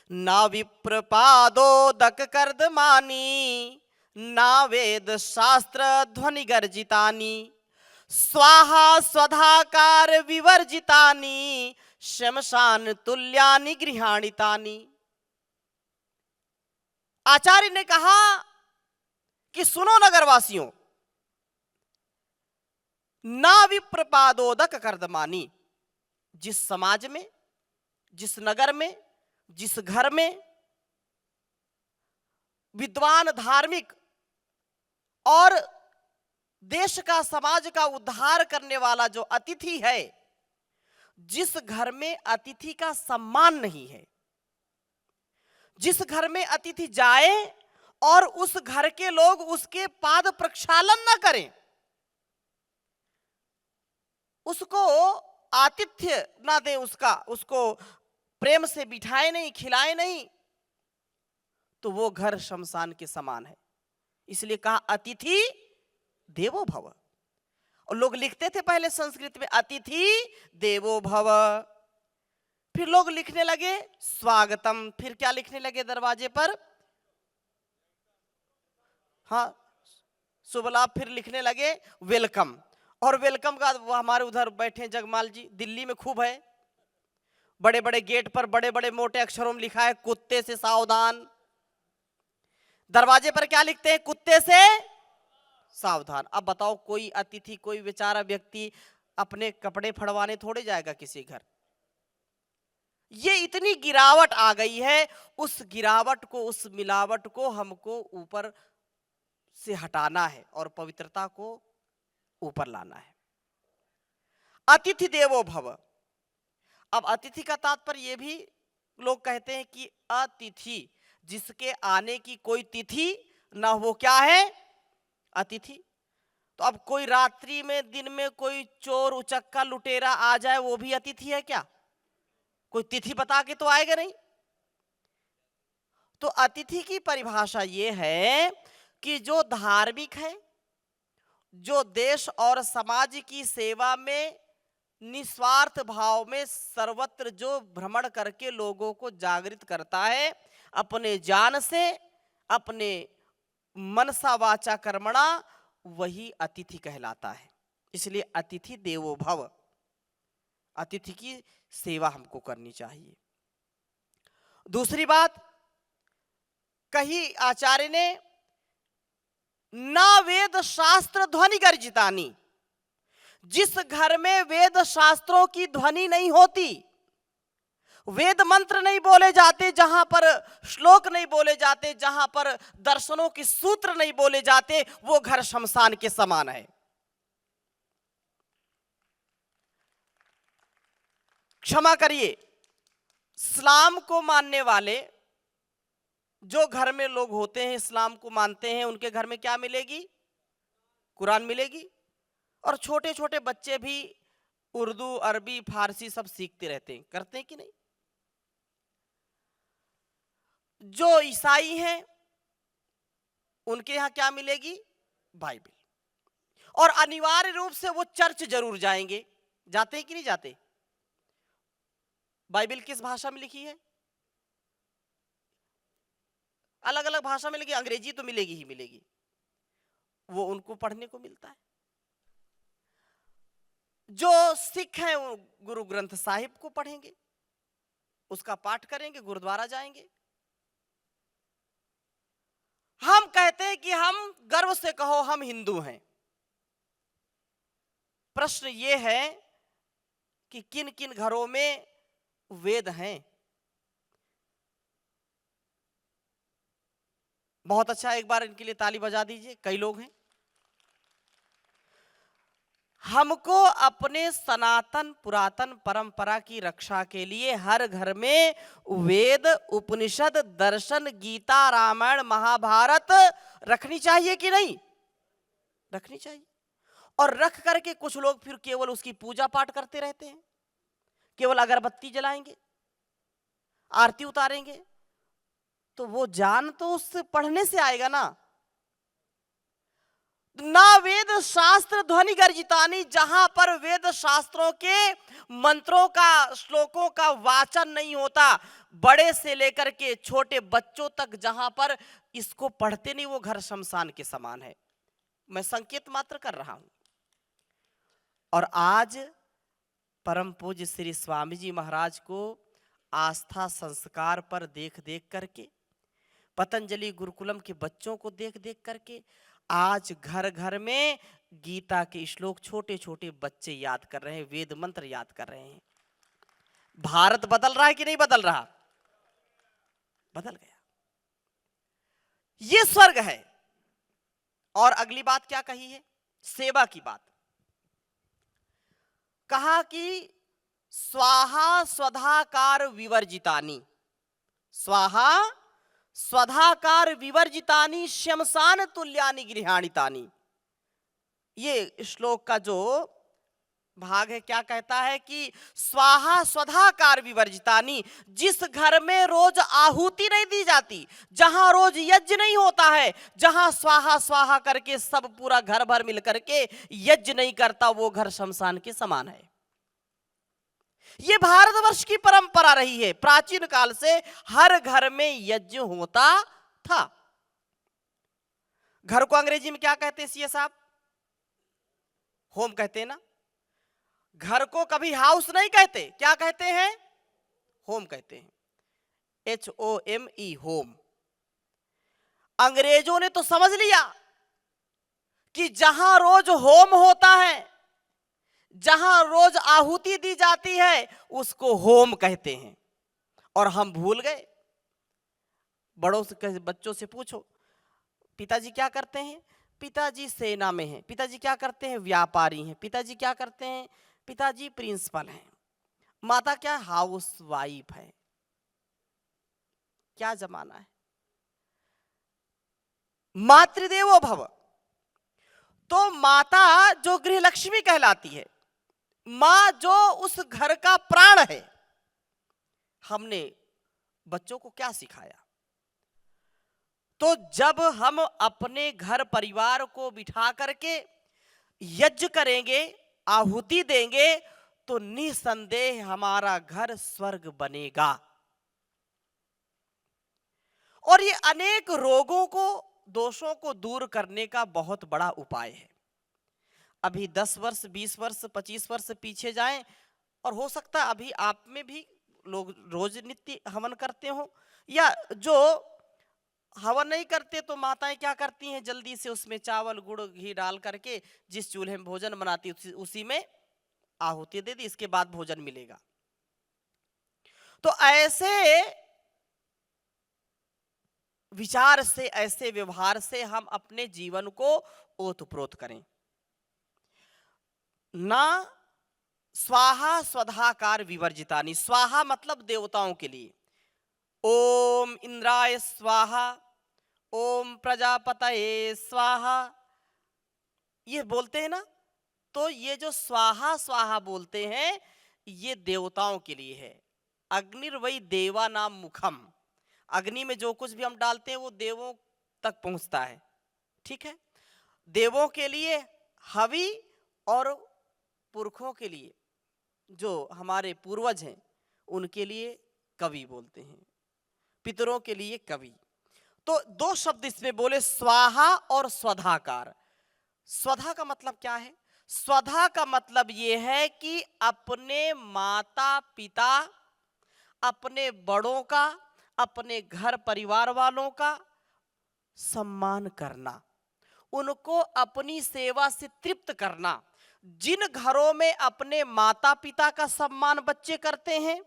ना विप्रपादोदक कर्दमानी, ना वेद शास्त्र ध्वनि गर्जितानी, स्वाहा स्वधाकार विवर्जितानी, शमशान तुल्यानि गृहाणितानि। आचार्य ने कहा कि सुनो नगरवासियों, ना विप्रपादोदक कर्दमानी, जिस समाज में, जिस नगर में, जिस घर में विद्वान, धार्मिक और देश का, समाज का उद्धार करने वाला जो अतिथि है, जिस घर में अतिथि का सम्मान नहीं है, जिस घर में अतिथि जाए और उस घर के लोग उसके पाद प्रक्षालन न करें, उसको आतिथ्य ना दें, उसको प्रेम से बिठाए नहीं, खिलाए नहीं, तो वो घर शमशान के समान है। इसलिए कहा अतिथि देवो भव। और लोग लिखते थे पहले संस्कृत में अतिथि देवो भव, फिर लोग लिखने लगे स्वागतम, फिर क्या लिखने लगे दरवाजे पर? हाँ, शुभ लाभ, फिर लिखने लगे वेलकम। और वेलकम का वो हमारे उधर बैठे जगमाल जी, दिल्ली में खूब है, बड़े बड़े गेट पर बड़े बड़े मोटे अक्षरों में लिखा है कुत्ते से सावधान। दरवाजे पर क्या लिखते हैं? कुत्ते से सावधान। अब बताओ, कोई अतिथि, कोई बेचारा व्यक्ति अपने कपड़े फड़वाने थोड़े जाएगा किसी घर? ये इतनी गिरावट आ गई है, उस गिरावट को, उस मिलावट को हमको ऊपर से हटाना है और पवित्रता को ऊपर लाना है। अतिथि देवो भव। अब अतिथि का तात्पर्य ये भी लोग कहते हैं कि अतिथि, जिसके आने की कोई तिथि ना, वो क्या है? अतिथि। तो अब कोई रात्रि में, दिन में कोई चोर उचक्का लुटेरा आ जाए, वो भी अतिथि है क्या? कोई तिथि बता के तो आएगा नहीं। तो अतिथि की परिभाषा ये है कि जो धार्मिक है, जो देश और समाज की सेवा में निस्वार्थ भाव में सर्वत्र जो भ्रमण करके लोगों को जागृत करता है, अपने जान से, अपने मनसा वाचा कर्मणा, वही अतिथि कहलाता है। इसलिए अतिथि देवो भव, अतिथि की सेवा हमको करनी चाहिए। दूसरी बात कही आचार्य ने, ना वेद शास्त्र ध्वनि गर्जितानी, जिस घर में वेद शास्त्रों की ध्वनि नहीं होती, वेद मंत्र नहीं बोले जाते, जहां पर श्लोक नहीं बोले जाते, जहां पर दर्शनों के सूत्र नहीं बोले जाते, वो घर शमशान के समान है। क्षमा करिए, इस्लाम को मानने वाले जो घर में लोग होते हैं, इस्लाम को मानते हैं, उनके घर में क्या मिलेगी? कुरान मिलेगी। और छोटे छोटे बच्चे भी उर्दू, अरबी, फारसी सब सीखते रहते हैं, करते हैं कि नहीं? जो ईसाई हैं, उनके यहां क्या मिलेगी? बाइबल। और अनिवार्य रूप से वो चर्च जरूर जाएंगे। जाते हैं कि नहीं जाते? बाइबल किस भाषा में लिखी है? अलग अलग भाषा में लिखी, अंग्रेजी तो मिलेगी ही मिलेगी, वो उनको पढ़ने को मिलता है। जो सिख हैं वो गुरु ग्रंथ साहिब को पढ़ेंगे, उसका पाठ करेंगे, गुरुद्वारा जाएंगे। हम कहते हैं कि हम गर्व से कहो हम हिंदू हैं। प्रश्न ये है कि किन किन घरों में वेद हैं? बहुत अच्छा, एक बार इनके लिए ताली बजा दीजिए, कई लोग हैं। हमको अपने सनातन पुरातन परंपरा की रक्षा के लिए हर घर में वेद, उपनिषद, दर्शन, गीता, रामायण, महाभारत रखनी चाहिए कि नहीं? रखनी चाहिए। और रख करके कुछ लोग फिर केवल उसकी पूजा पाठ करते रहते हैं, केवल अगरबत्ती जलाएंगे, आरती उतारेंगे, तो वो ज्ञान तो उससे पढ़ने से आएगा ना। ना वेद शास्त्र ध्वनि गर्जितानी, जहां पर वेद शास्त्रों के मंत्रों का, श्लोकों का वाचन नहीं होता, बड़े से लेकर के छोटे बच्चों तक जहां पर इसको पढ़ते नहीं, वो घर शमशान के समान है। मैं संकेत मात्र कर रहा हूं। और आज परम पूज्य श्री स्वामी जी महाराज को आस्था संस्कार पर देख देख करके, पतंजलि गुरुकुलम के बच्चों को देख देख करके आज घर घर में गीता के श्लोक छोटे छोटे बच्चे याद कर रहे हैं, वेद मंत्र याद कर रहे हैं। भारत बदल रहा है कि नहीं बदल रहा? बदल गया। ये स्वर्ग है। और अगली बात क्या कही है? सेवा की बात। कहा कि स्वाहा स्वधाकार विवर्जितानी, स्वाहा स्वधाकार विवर्जितानी श्मशान तुल्यानि गृहाणितानी। ये श्लोक का जो भाग है क्या कहता है कि स्वाहा स्वधाकार विवर्जितानी, जिस घर में रोज आहुति नहीं दी जाती, जहां रोज यज्ञ नहीं होता है, जहां स्वाहा स्वाहा करके सब पूरा घर भर मिल करके यज्ञ नहीं करता, वो घर शमशान के समान है। ये भारतवर्ष की परंपरा रही है। प्राचीन काल से हर घर में यज्ञ होता था। घर को अंग्रेजी में क्या कहते हैं सीए साहब? होम कहते हैं ना। घर को कभी हाउस नहीं कहते, क्या कहते हैं? होम कहते हैं। HOME, home. अंग्रेजों ने तो समझ लिया कि जहां रोज होम होता है, जहां रोज आहुति दी जाती है, उसको होम कहते हैं। और हम भूल गए। बड़ों से, बच्चों से पूछो, पिताजी क्या करते हैं? पिताजी सेना में हैं। पिताजी क्या करते हैं? व्यापारी हैं। पिताजी क्या करते हैं? पिताजी प्रिंसिपल हैं। माता क्या? हाउस वाइफ है। क्या जमाना है। मातृदेवो भव। तो माता जो गृह लक्ष्मी कहलाती है, मां जो उस घर का प्राण है, हमने बच्चों को क्या सिखाया? तो जब हम अपने घर परिवार को बिठा करके यज्ञ करेंगे, आहुति देंगे, तो निसंदेह हमारा घर स्वर्ग बनेगा। और ये अनेक रोगों को, दोषों को दूर करने का बहुत बड़ा उपाय है। अभी 10 वर्ष, 20 वर्ष, 25 वर्ष पीछे जाएं, और हो सकता है अभी आप में भी लोग रोज नित्य हवन करते हो, या जो हवन नहीं करते तो माताएं क्या करती हैं, जल्दी से उसमें चावल गुड़ घी डाल करके जिस चूल्हे में भोजन बनाती उसी में आहुति दे दी, इसके बाद भोजन मिलेगा। तो ऐसे विचार से, ऐसे व्यवहार से हम अपने जीवन को ओतप्रोत करें। ना स्वाहा स्वधाकार विवर्जितानी। स्वाहा मतलब देवताओं के लिए। ओम इंद्राय स्वाहा, ओम प्रजापतये स्वाहा, ये बोलते हैं ना। तो ये जो स्वाहा स्वाहा बोलते हैं, ये देवताओं के लिए है। अग्निर्वै देवा नाम मुखम। अग्नि में जो कुछ भी हम डालते हैं वो देवों तक पहुंचता है। ठीक है। देवों के लिए हवि, और पुरखों के लिए, जो हमारे पूर्वज हैं, उनके लिए कवि बोलते हैं। पितरों के लिए कवि। तो दो शब्द इसमें बोले, स्वाहा और स्वधाकार। स्वधा का मतलब क्या है? स्वधा का मतलब यह है कि अपने माता पिता, अपने बड़ों का, अपने घर परिवार वालों का सम्मान करना, उनको अपनी सेवा से तृप्त करना। जिन घरों में अपने माता पिता का सम्मान बच्चे करते हैं,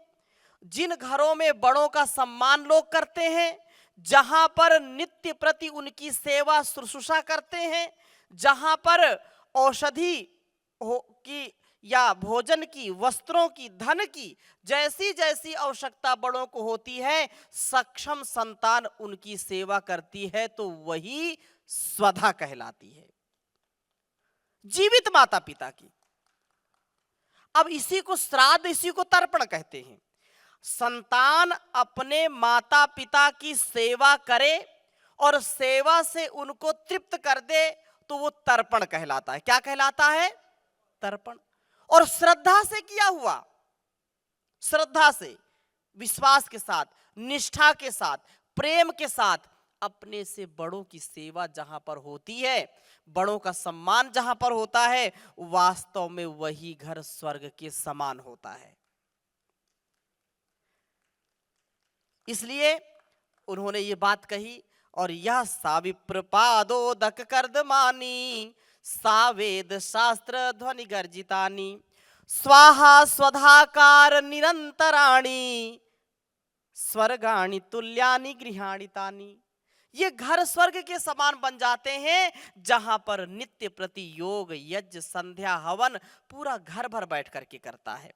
जिन घरों में बड़ों का सम्मान लोग करते हैं, जहां पर नित्य प्रति उनकी सेवा शुश्रूषा करते हैं, जहां पर औषधि की या भोजन की, वस्त्रों की, धन की जैसी जैसी आवश्यकता बड़ों को होती है, सक्षम संतान उनकी सेवा करती है, तो वही स्वधा कहलाती है, जीवित माता पिता की। अब इसी को श्राद्ध, इसी को तर्पण कहते हैं। संतान अपने माता पिता की सेवा करे और सेवा से उनको तृप्त कर दे, तो वो तर्पण कहलाता है। क्या कहलाता है? तर्पण। और श्रद्धा से किया हुआ, श्रद्धा से, विश्वास के साथ, निष्ठा के साथ, प्रेम के साथ अपने से बड़ों की सेवा जहां पर होती है, बड़ों का सम्मान जहां पर होता है, वास्तव में वही घर स्वर्ग के समान होता है। इसलिए उन्होंने ये बात कही। और यह साविप्रपादोदक कर्दमानी, सावेद शास्त्र ध्वनि गर्जितानी, स्वाहा स्वधाकार निरंतराणी, स्वर्गाणि तुल्यानि गृहाणि तानि। ये घर स्वर्ग के समान बन जाते हैं जहां पर नित्य प्रति योग, यज्ञ, संध्या, हवन पूरा घर भर बैठ करके करता है।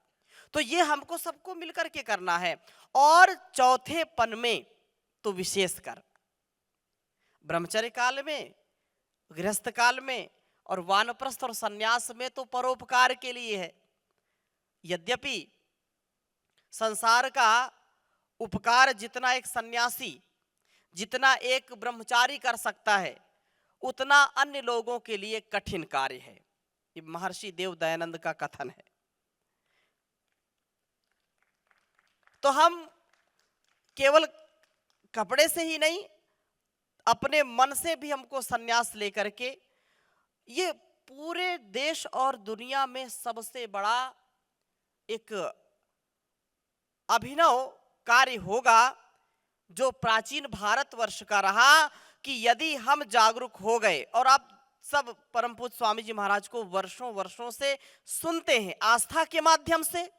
तो ये हमको सबको मिलकर के करना है। और चौथे पन में तो विशेषकर ब्रह्मचर्य काल में, गृहस्थ काल में और वानप्रस्थ और सन्यास में तो परोपकार के लिए है। यद्यपि संसार का उपकार जितना एक सन्यासी, जितना एक ब्रह्मचारी कर सकता है, उतना अन्य लोगों के लिए कठिन कार्य है। ये महर्षि देव दयानंद का कथन है। तो हम केवल कपड़े से ही नहीं, अपने मन से भी हमको सन्यास लेकर के ये पूरे देश और दुनिया में सबसे बड़ा एक अभिनव कार्य होगा जो प्राचीन भारतवर्ष का रहा, कि यदि हम जागरूक हो गए। और आप सब परम पूज्य स्वामी जी महाराज को वर्षों वर्षों से सुनते हैं, आस्था के माध्यम से,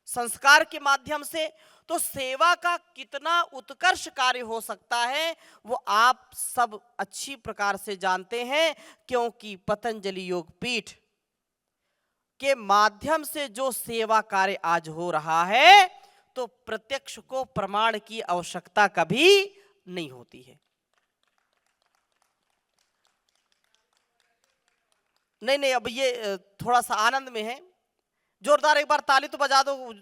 संस्कार के माध्यम से, तो सेवा का कितना उत्कर्ष कार्य हो सकता है वो आप सब अच्छी प्रकार से जानते हैं। क्योंकि पतंजलि योग पीठ के माध्यम से जो सेवा कार्य आज हो रहा है, तो प्रत्यक्ष को प्रमाण की आवश्यकता कभी नहीं होती है। नहीं, अब ये थोड़ा सा आनंद में है। जोरदार एक बार ताली तो बजा दो,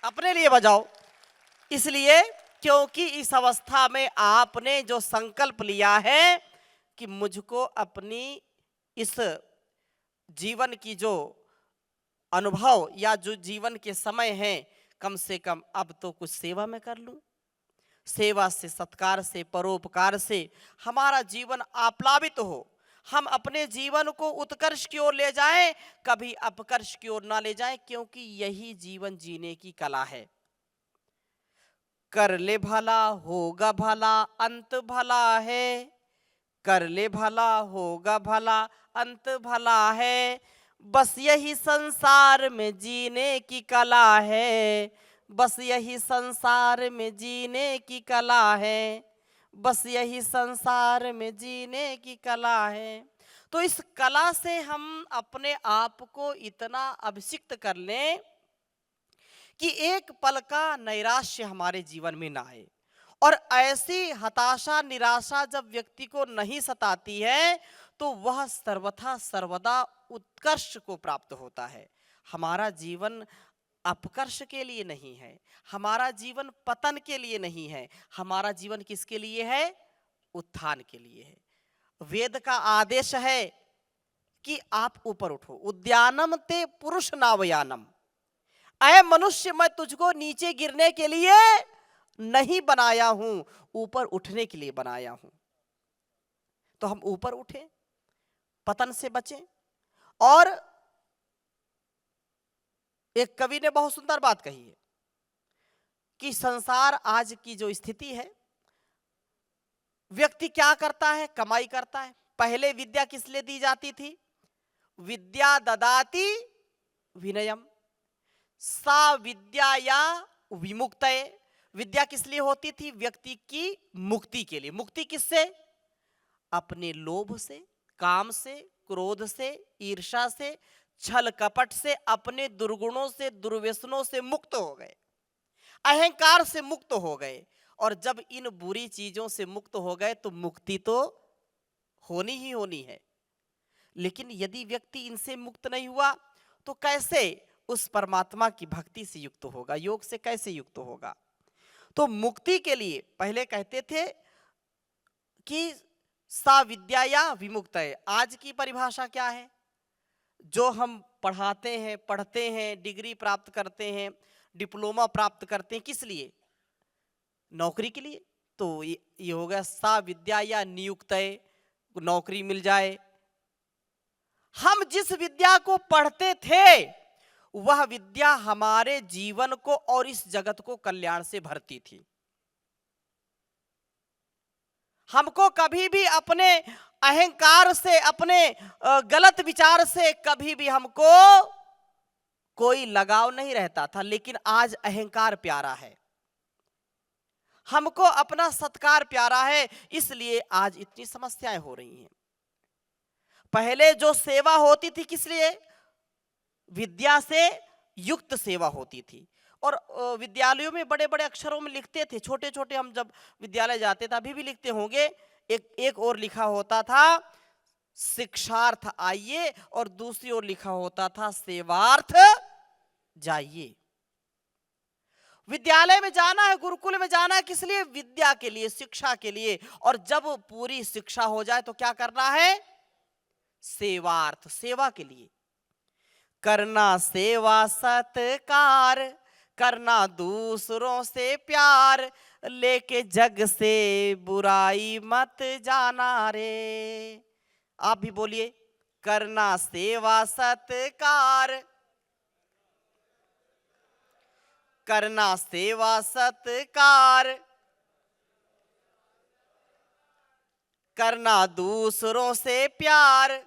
अपने लिए बजाओ। इसलिए क्योंकि इस अवस्था में आपने जो संकल्प लिया है कि मुझको अपनी इस जीवन की जो अनुभव या जो जीवन के समय हैं, कम से कम अब तो कुछ सेवा में कर लूं। सेवा से, सत्कार से, परोपकार से हमारा जीवन आप्लावित हो, हम अपने जीवन को उत्कर्ष की ओर ले जाएं, कभी अपकर्ष की ओर ना ले जाएं। क्योंकि यही जीवन जीने की कला है। कर ले भला होगा भला, अंत भला है। कर ले भला होगा भला, अंत भला है। बस यही संसार में जीने की कला है। बस यही संसार में जीने की कला है। बस यही संसार में जीने की कला है। तो इस कला से हम अपने आप को इतना अभिषिक्त कर लें कि एक पल का नैराश्य हमारे जीवन में ना आए। और ऐसी हताशा, निराशा जब व्यक्ति को नहीं सताती है, तो वह सर्वथा सर्वदा उत्कर्ष को प्राप्त होता है। हमारा जीवन अपकर्ष के लिए नहीं है, हमारा जीवन पतन के लिए नहीं है, हमारा जीवन किसके लिए है? उत्थान के लिए है। वेद का आदेश है कि आप ऊपर उठो। उद्यानम ते पुरुष नावयानम, अय मनुष्य मैं तुझको नीचे गिरने के लिए नहीं बनाया हूं, ऊपर उठने के लिए बनाया हूं। तो हम ऊपर उठे, पतन से बचें। और एक कवि ने बहुत सुंदर बात कही है कि संसार आज की जो स्थिति है, व्यक्ति क्या करता है? कमाई करता है। पहले विद्या किस लिए दी जाती थी? विद्या ददाति विनयम, सा विद्या या विमुक्तये। विद्या किस लिए होती थी? व्यक्ति की मुक्ति के लिए। मुक्ति किससे? अपने लोभ से, काम से, क्रोध से, ईर्ष्या से, छल कपट से, अपने दुर्गुणों से, दुर्व्यसनों से मुक्त हो गए, अहंकार से मुक्त हो गए। और जब इन बुरी चीजों से मुक्त हो गए तो मुक्ति तो होनी ही होनी है। लेकिन यदि व्यक्ति इनसे मुक्त नहीं हुआ तो कैसे उस परमात्मा की भक्ति से युक्त होगा, योग से कैसे युक्त होगा? तो मुक्ति के लिए पहले कहते थे कि सा विद्या या विमुक्त है। आज की परिभाषा क्या है? जो हम पढ़ाते हैं, पढ़ते हैं, डिग्री प्राप्त करते हैं, डिप्लोमा प्राप्त करते हैं, किस लिए? नौकरी के लिए। तो ये हो गया सा विद्या या नियुक्त है, नौकरी मिल जाए। हम जिस विद्या को पढ़ते थे वह विद्या हमारे जीवन को और इस जगत को कल्याण से भरती थी। हमको कभी भी अपने अहंकार से, अपने गलत विचार से कभी भी हमको कोई लगाव नहीं रहता था। लेकिन आज अहंकार प्यारा है, हमको अपना सत्कार प्यारा है, इसलिए आज इतनी समस्याएं हो रही हैं। पहले जो सेवा होती थी किस लिए? विद्या से युक्त सेवा होती थी। और विद्यालयों में बड़े बड़े अक्षरों में लिखते थे, छोटे छोटे हम जब विद्यालय जाते थे, अभी भी लिखते होंगे, एक और लिखा होता था शिक्षार्थ आइए और दूसरी ओर लिखा होता था सेवार्थ जाइए। विद्यालय में जाना है, गुरुकुल में जाना है, किस लिए? विद्या के लिए, शिक्षा के लिए। और जब पूरी शिक्षा हो जाए तो क्या करना है? सेवार्थ, सेवा के लिए। करना सेवा सत्कार, करना दूसरों से प्यार, लेके जग से बुराई मत जाना रे। आप भी बोलिए, करना सेवा सत्कार, करना सेवा सत्कार, करना दूसरों से प्यार,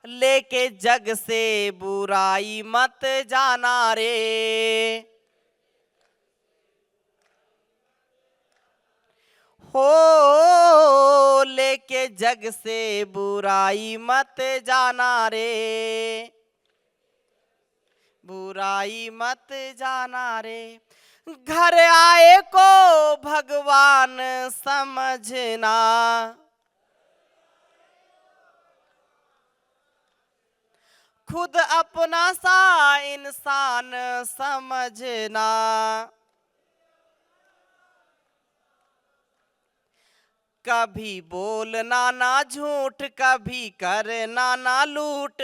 लेके जग से बुराई मत जाना रे। हो लेके जग से बुराई मत जाना रे, बुराई मत जाना रे। घर आए को भगवान समझना, खुद अपना सा इंसान समझना। कभी बोलना ना झूठ, कभी करना ना लूट,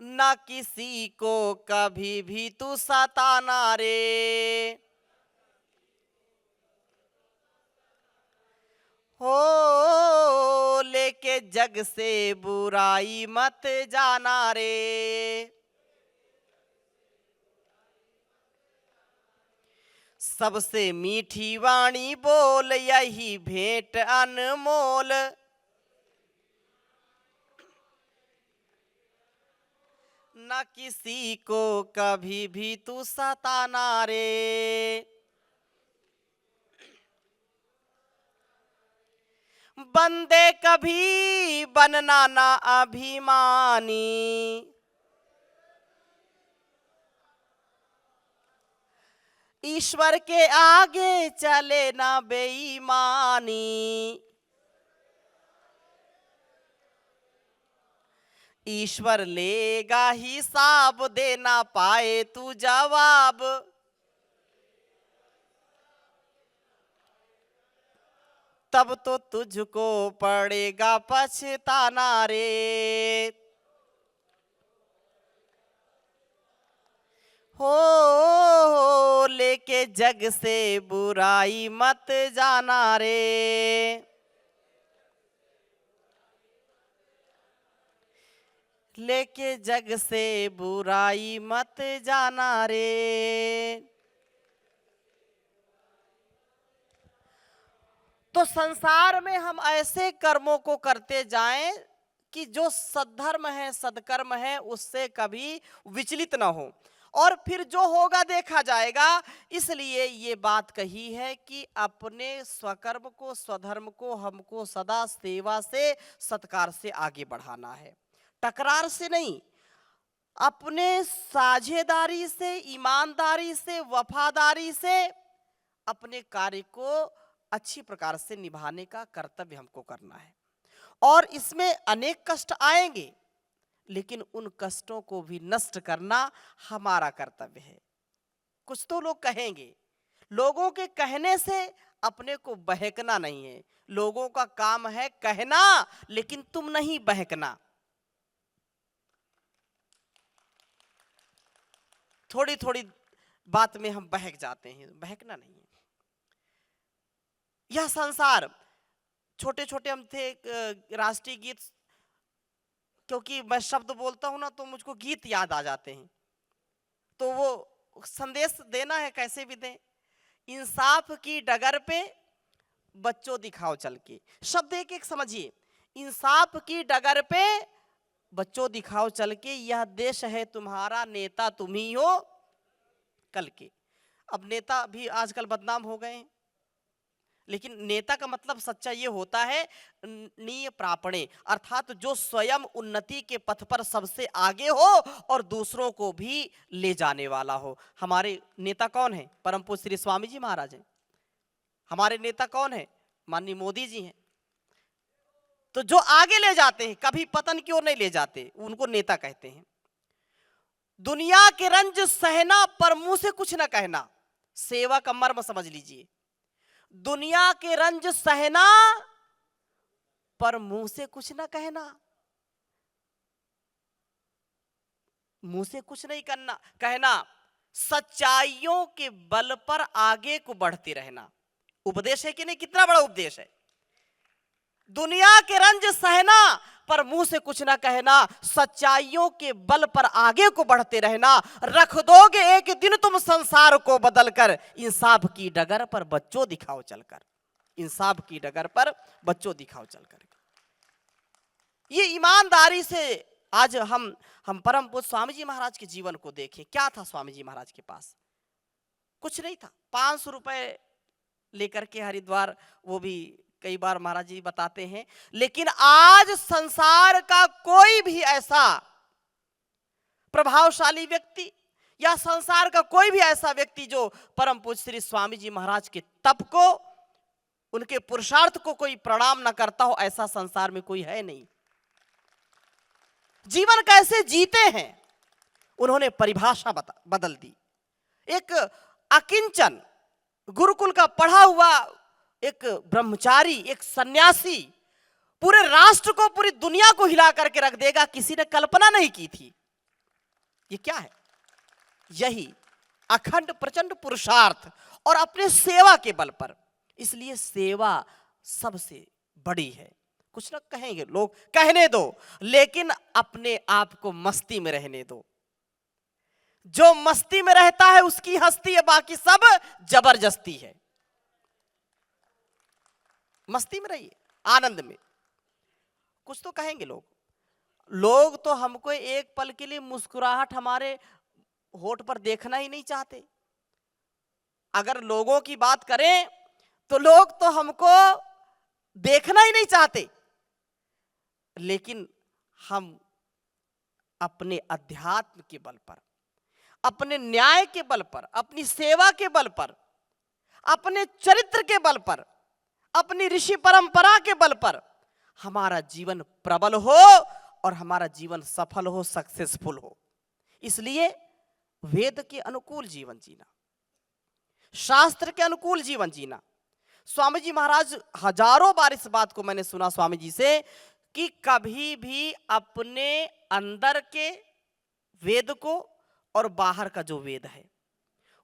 ना किसी को कभी भी तू सताना रे। हो लेके जग से बुराई मत जाना रे। सबसे मीठी वाणी बोल, यही भेंट अनमोल, न किसी को कभी भी तू सताना रे। बंदे कभी बनना ना अभिमानी, ईश्वर के आगे चले ना बेईमानी। ईश्वर लेगा हिसाब, देना पाए तू जवाब, तब तो तुझको पड़ेगा पछताना रे। हो लेके जग से बुराई मत जाना रे। लेके जग से बुराई मत जाना रे। तो संसार में हम ऐसे कर्मों को करते जाएं कि जो सद्धर्म है, सदकर्म है, उससे कभी विचलित ना हो, और फिर जो होगा देखा जाएगा। इसलिए ये बात कही है कि अपने स्वकर्म को, स्वधर्म को हमको सदा सेवा से, सत्कार से आगे बढ़ाना है, टकरार से नहीं। अपने साझेदारी से, ईमानदारी से, वफादारी से अपने कार्य को अच्छी प्रकार से निभाने का कर्तव्य हमको करना है। और इसमें अनेक कष्ट आएंगे, लेकिन उन कष्टों को भी नष्ट करना हमारा कर्तव्य है। कुछ तो लोग कहेंगे। लोगों के कहने से अपने को बहकना नहीं है। लोगों का काम है कहना, लेकिन तुम नहीं बहकना। थोड़ी थोड़ी बात में हम बहक जाते हैं, बहकना नहीं है। यह संसार, छोटे छोटे हम थे, राष्ट्रीय गीत, क्योंकि मैं शब्द बोलता हूं ना तो मुझको गीत याद आ जाते हैं, तो वो संदेश देना है कैसे भी दें। इंसाफ की डगर पे बच्चों दिखाओ चल के, शब्द एक एक समझिए। इंसाफ की डगर पे बच्चों दिखाओ चल के, यह देश है तुम्हारा, नेता तुम ही हो कल के। अब नेता भी आजकल बदनाम हो गए हैं, लेकिन नेता का मतलब सच्चा ये होता है नीय प्रापणे, अर्थात जो स्वयं उन्नति के पथ पर सबसे आगे हो और दूसरों को भी ले जाने वाला हो। हमारे नेता कौन है? परम पूज्य श्री स्वामी जी महाराज हैं। हमारे नेता कौन है? माननीय मोदी जी हैं। तो जो आगे ले जाते हैं, कभी पतन की ओर नहीं ले जाते, उनको नेता कहते हैं। दुनिया के रंज सहना पर मुंह से कुछ ना कहना, सेवा का मर्म समझ लीजिए। दुनिया के रंज सहना पर मुंह से कुछ ना कहना, मुंह से कुछ नहीं कहना, सच्चाइयों के बल पर आगे को बढ़ते रहना। उपदेश है कि नहीं? कितना बड़ा उपदेश है। दुनिया के रंज सहना पर मुंह से कुछ ना कहना, सच्चाइयों के बल पर आगे को बढ़ते रहना। रख दोगे एक दिन तुम संसार को बदलकर, इंसाफ की डगर पर बच्चों दिखाओ चलकर, इंसाफ की डगर पर बच्चों दिखाओ चलकर। ये ईमानदारी से आज हम परम पूज्य स्वामी जी महाराज के जीवन को देखें। क्या था स्वामी जी महाराज के पास? कुछ नहीं था। 500 रुपए लेकर के हरिद्वार, वो भी कई बार महाराज जी बताते हैं। लेकिन आज संसार का कोई भी ऐसा प्रभावशाली व्यक्ति या संसार का कोई भी ऐसा व्यक्ति जो परम पूज्य श्री स्वामी जी महाराज के तप को, उनके पुरुषार्थ को कोई प्रणाम न करता हो, ऐसा संसार में कोई है नहीं। जीवन कैसे जीते हैं उन्होंने परिभाषा बदल दी। एक अकिंचन, गुरुकुल का पढ़ा हुआ एक ब्रह्मचारी, एक सन्यासी पूरे राष्ट्र को, पूरी दुनिया को हिला करके रख देगा, किसी ने कल्पना नहीं की थी। ये क्या है? यही अखंड प्रचंड पुरुषार्थ और अपने सेवा के बल पर। इसलिए सेवा सबसे बड़ी है। कुछ ना कहेंगे लोग, कहने दो, लेकिन अपने आप को मस्ती में रहने दो। जो मस्ती में रहता है उसकी हस्ती है, बाकी सब जबरदस्ती है। मस्ती में रहिए, आनंद में। कुछ तो कहेंगे लोग तो हमको एक पल के लिए मुस्कुराहट हमारे होठ पर देखना ही नहीं चाहते। अगर लोगों की बात करें तो लोग तो हमको देखना ही नहीं चाहते, लेकिन हम अपने अध्यात्म के बल पर, अपने न्याय के बल पर, अपनी सेवा के बल पर, अपने चरित्र के बल पर, अपनी ऋषि परंपरा के बल पर हमारा जीवन प्रबल हो और हमारा जीवन सफल हो, सक्सेसफुल हो। इसलिए वेद के अनुकूल जीवन जीना, शास्त्र के अनुकूल जीवन जीना। स्वामी जी महाराज हजारों बार इस बात को मैंने सुना स्वामी जी से कि कभी भी अपने अंदर के वेद को और बाहर का जो वेद है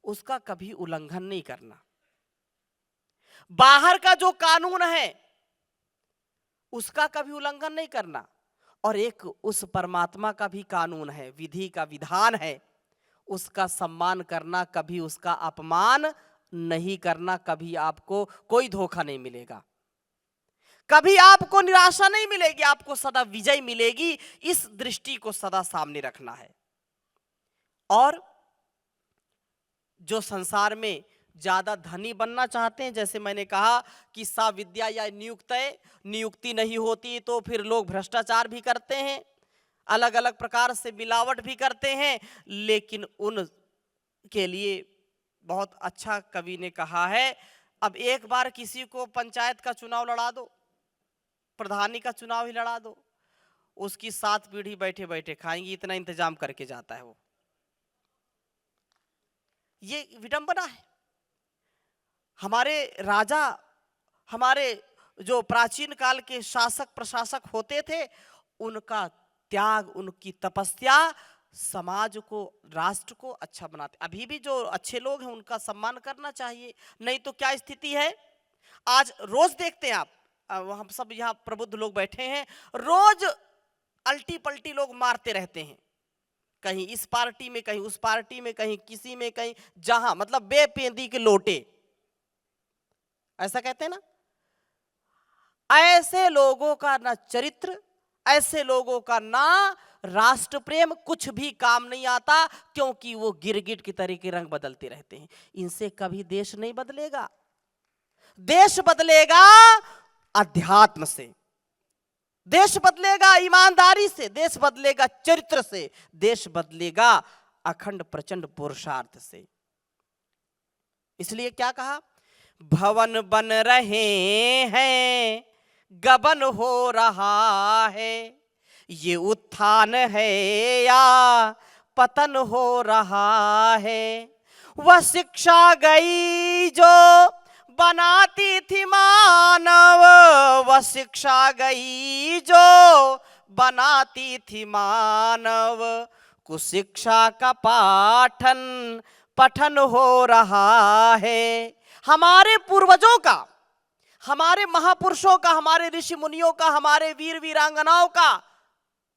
उसका कभी उल्लंघन नहीं करना। बाहर का जो कानून है उसका कभी उल्लंघन नहीं करना, और एक उस परमात्मा का भी कानून है, विधि का विधान है, उसका सम्मान करना, कभी उसका अपमान नहीं करना। कभी आपको कोई धोखा नहीं मिलेगा, कभी आपको निराशा नहीं मिलेगी, आपको सदा विजय मिलेगी। इस दृष्टि को सदा सामने रखना है। और जो संसार में ज्यादा धनी बनना चाहते हैं, जैसे मैंने कहा कि सा विद्या या नियुक्ति नहीं होती तो फिर लोग भ्रष्टाचार भी करते हैं, अलग अलग प्रकार से मिलावट भी करते हैं। लेकिन उनके लिए बहुत अच्छा कवि ने कहा है, अब एक बार किसी को पंचायत का चुनाव लड़ा दो, प्रधानी का चुनाव ही लड़ा दो, उसकी 7 पीढ़ी बैठे बैठे खाएंगी, इतना इंतजाम करके जाता है वो। ये विडंबना है। हमारे राजा, हमारे जो प्राचीन काल के शासक प्रशासक होते थे, उनका त्याग, उनकी तपस्या समाज को, राष्ट्र को अच्छा बनाते। अभी भी जो अच्छे लोग हैं उनका सम्मान करना चाहिए, नहीं तो क्या स्थिति है। आज रोज देखते हैं आप, हम सब यहाँ प्रबुद्ध लोग बैठे हैं, रोज अल्टी पल्टी लोग मारते रहते हैं, कहीं इस पार्टी में, कहीं उस पार्टी में, कहीं किसी में, कहीं जहां, मतलब बेपेंदी के लोटे, ऐसा कहते हैं ना। ऐसे लोगों का ना चरित्र, ऐसे लोगों का ना राष्ट्र प्रेम, कुछ भी काम नहीं आता, क्योंकि वो गिरगिट की तरह के रंग बदलते रहते हैं। इनसे कभी देश नहीं बदलेगा। देश बदलेगा अध्यात्म से, देश बदलेगा ईमानदारी से, देश बदलेगा चरित्र से, देश बदलेगा अखंड प्रचंड पुरुषार्थ से। इसलिए क्या कहा, भवन बन रहे हैं, गबन हो रहा है, ये उत्थान है या पतन हो रहा है। वह शिक्षा गई जो बनाती थी मानव, वह शिक्षा गई जो बनाती थी मानव, कुशिक्षा का पाठन पठन हो रहा है। हमारे पूर्वजों का, हमारे महापुरुषों का, हमारे ऋषि मुनियों का, हमारे वीर वीरांगनाओं का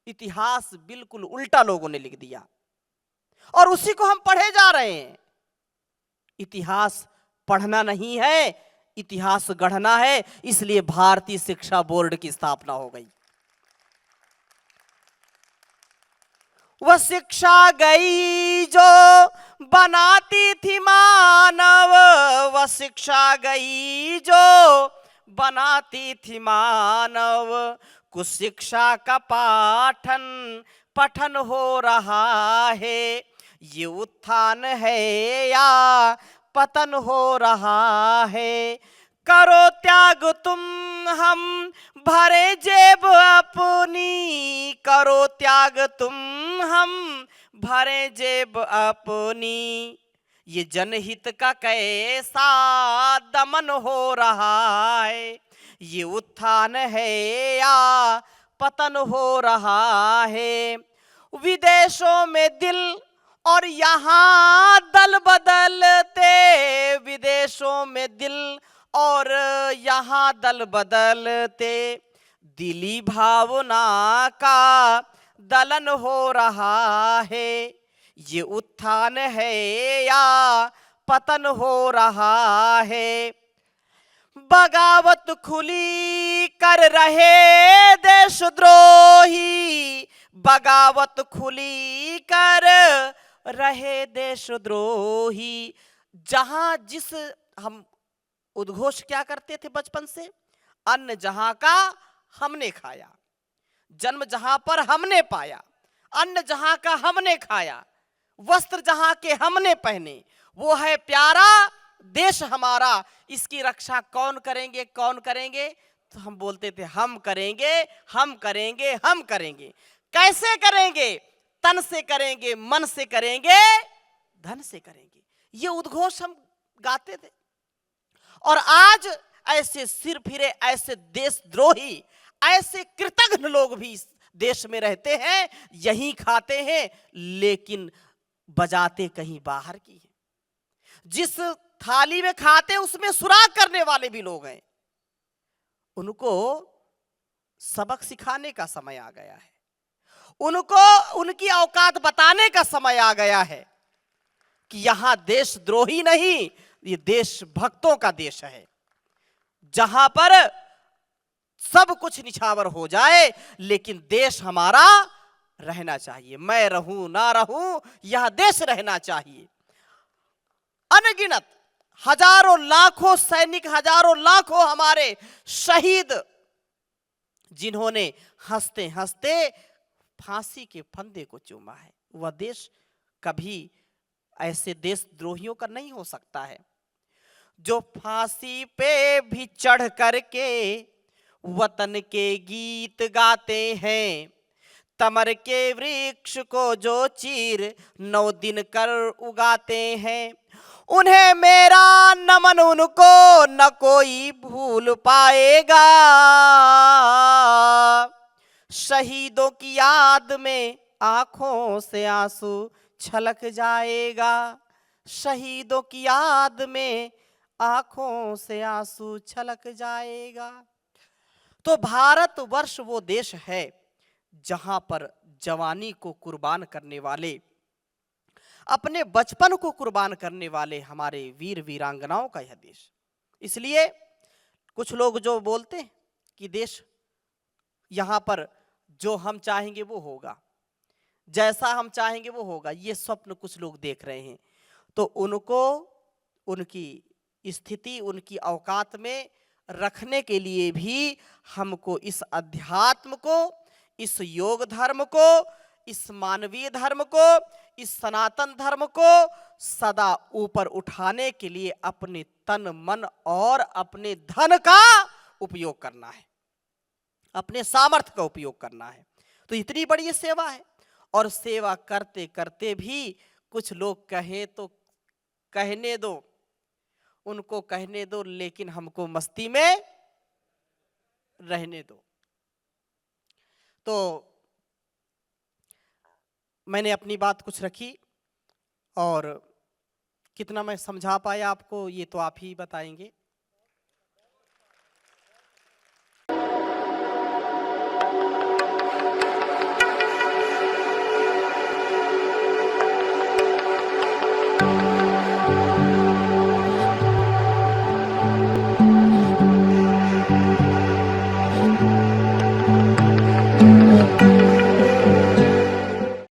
इतिहास बिल्कुल उल्टा लोगों ने लिख दिया, और उसी को हम पढ़े जा रहे हैं। इतिहास पढ़ना नहीं है, इतिहास गढ़ना है। इसलिए भारतीय शिक्षा बोर्ड की स्थापना हो गई। वह शिक्षा गई जो बनाती थी मानव, वह शिक्षा गई जो बनाती थी मानव, कुछ शिक्षा का पाठन पठन हो रहा है। ये उत्थान है या पतन हो रहा है। करो त्याग तुम हम भरे जेब अपनी, करो त्याग तुम हम भरे जेब अपनी, ये जनहित का कैसा दमन हो रहा है। ये उत्थान है या पतन हो रहा है। विदेशों में दिल और यहाँ दल बदलते, विदेशों में दिल और यहाँ दल बदलते, दिली भावना का दलन हो रहा है। ये उत्थान है या पतन हो रहा है। बगावत खुली कर रहे देशद्रोही, बगावत खुली कर रहे देशद्रोही। जहां जिस, हम उद्घोष क्या करते थे बचपन से, अन्न जहां का हमने खाया, जन्म जहां पर हमने पाया, अन्न जहां का हमने खाया, वस्त्र जहां के हमने पहने, वो है प्यारा देश हमारा। इसकी रक्षा कौन करेंगे, कौन करेंगे? तो हम बोलते थे हम करेंगे, हम करेंगे, हम करेंगे। कैसे करेंगे? तन से करेंगे, मन से करेंगे, धन से करेंगे। ये उद्घोष हम गाते थे। और आज ऐसे सिर फिरे, ऐसे देशद्रोही, ऐसे कृतघ्न लोग भी इस देश में रहते हैं, यहीं खाते हैं, लेकिन बजाते कहीं बाहर की है। जिस थाली में खाते उसमें सुराग करने वाले भी लोग हैं। उनको सबक सिखाने का समय आ गया है, उनको उनकी औकात बताने का समय आ गया है कि यहां देशद्रोही नहीं, ये देशभक्तों का देश है, जहां पर सब कुछ निछावर हो जाए लेकिन देश हमारा रहना चाहिए। मैं रहूं ना रहूं, यह देश रहना चाहिए। अनगिनत हजारों लाखों सैनिक, हजारों लाखों हमारे शहीद, जिन्होंने हंसते हंसते फांसी के फंदे को चूमा है, वह देश कभी ऐसे देशद्रोहियों का नहीं हो सकता है। जो फांसी पे भी चढ़ करके वतन के गीत गाते हैं, तमर के वृक्ष को जो चीर 9 दिन कर उगाते हैं, उन्हें मेरा नमन, उनको न कोई भूल पाएगा। शहीदों की याद में आंखों से आंसू छलक जाएगा। शहीदों की याद में आंखों से आंसू छलक जाएगा। तो भारतवर्ष वो देश है जहां पर जवानी को कुर्बान करने वाले, अपने बचपन को कुर्बान करने वाले हमारे वीर वीरांगनाओं का यह देश। इसलिए कुछ लोग जो बोलते हैं कि देश यहां पर जो हम चाहेंगे वो होगा, जैसा हम चाहेंगे वो होगा, ये स्वप्न कुछ लोग देख रहे हैं, तो उनको उनकी स्थिति, उनकी औकात में रखने के लिए भी हमको इस अध्यात्म को, इस योग धर्म को, इस मानवीय धर्म को, इस सनातन धर्म को सदा ऊपर उठाने के लिए अपने तन मन और अपने धन का उपयोग करना है, अपने सामर्थ्य का उपयोग करना है। तो इतनी बड़ी सेवा है, और सेवा करते करते भी कुछ लोग कहें तो कहने दो, उनको कहने दो, लेकिन हमको मस्ती में रहने दो। तो मैंने अपनी बात कुछ रखी, और कितना मैं समझा पाया आपको ये तो आप ही बताएंगे।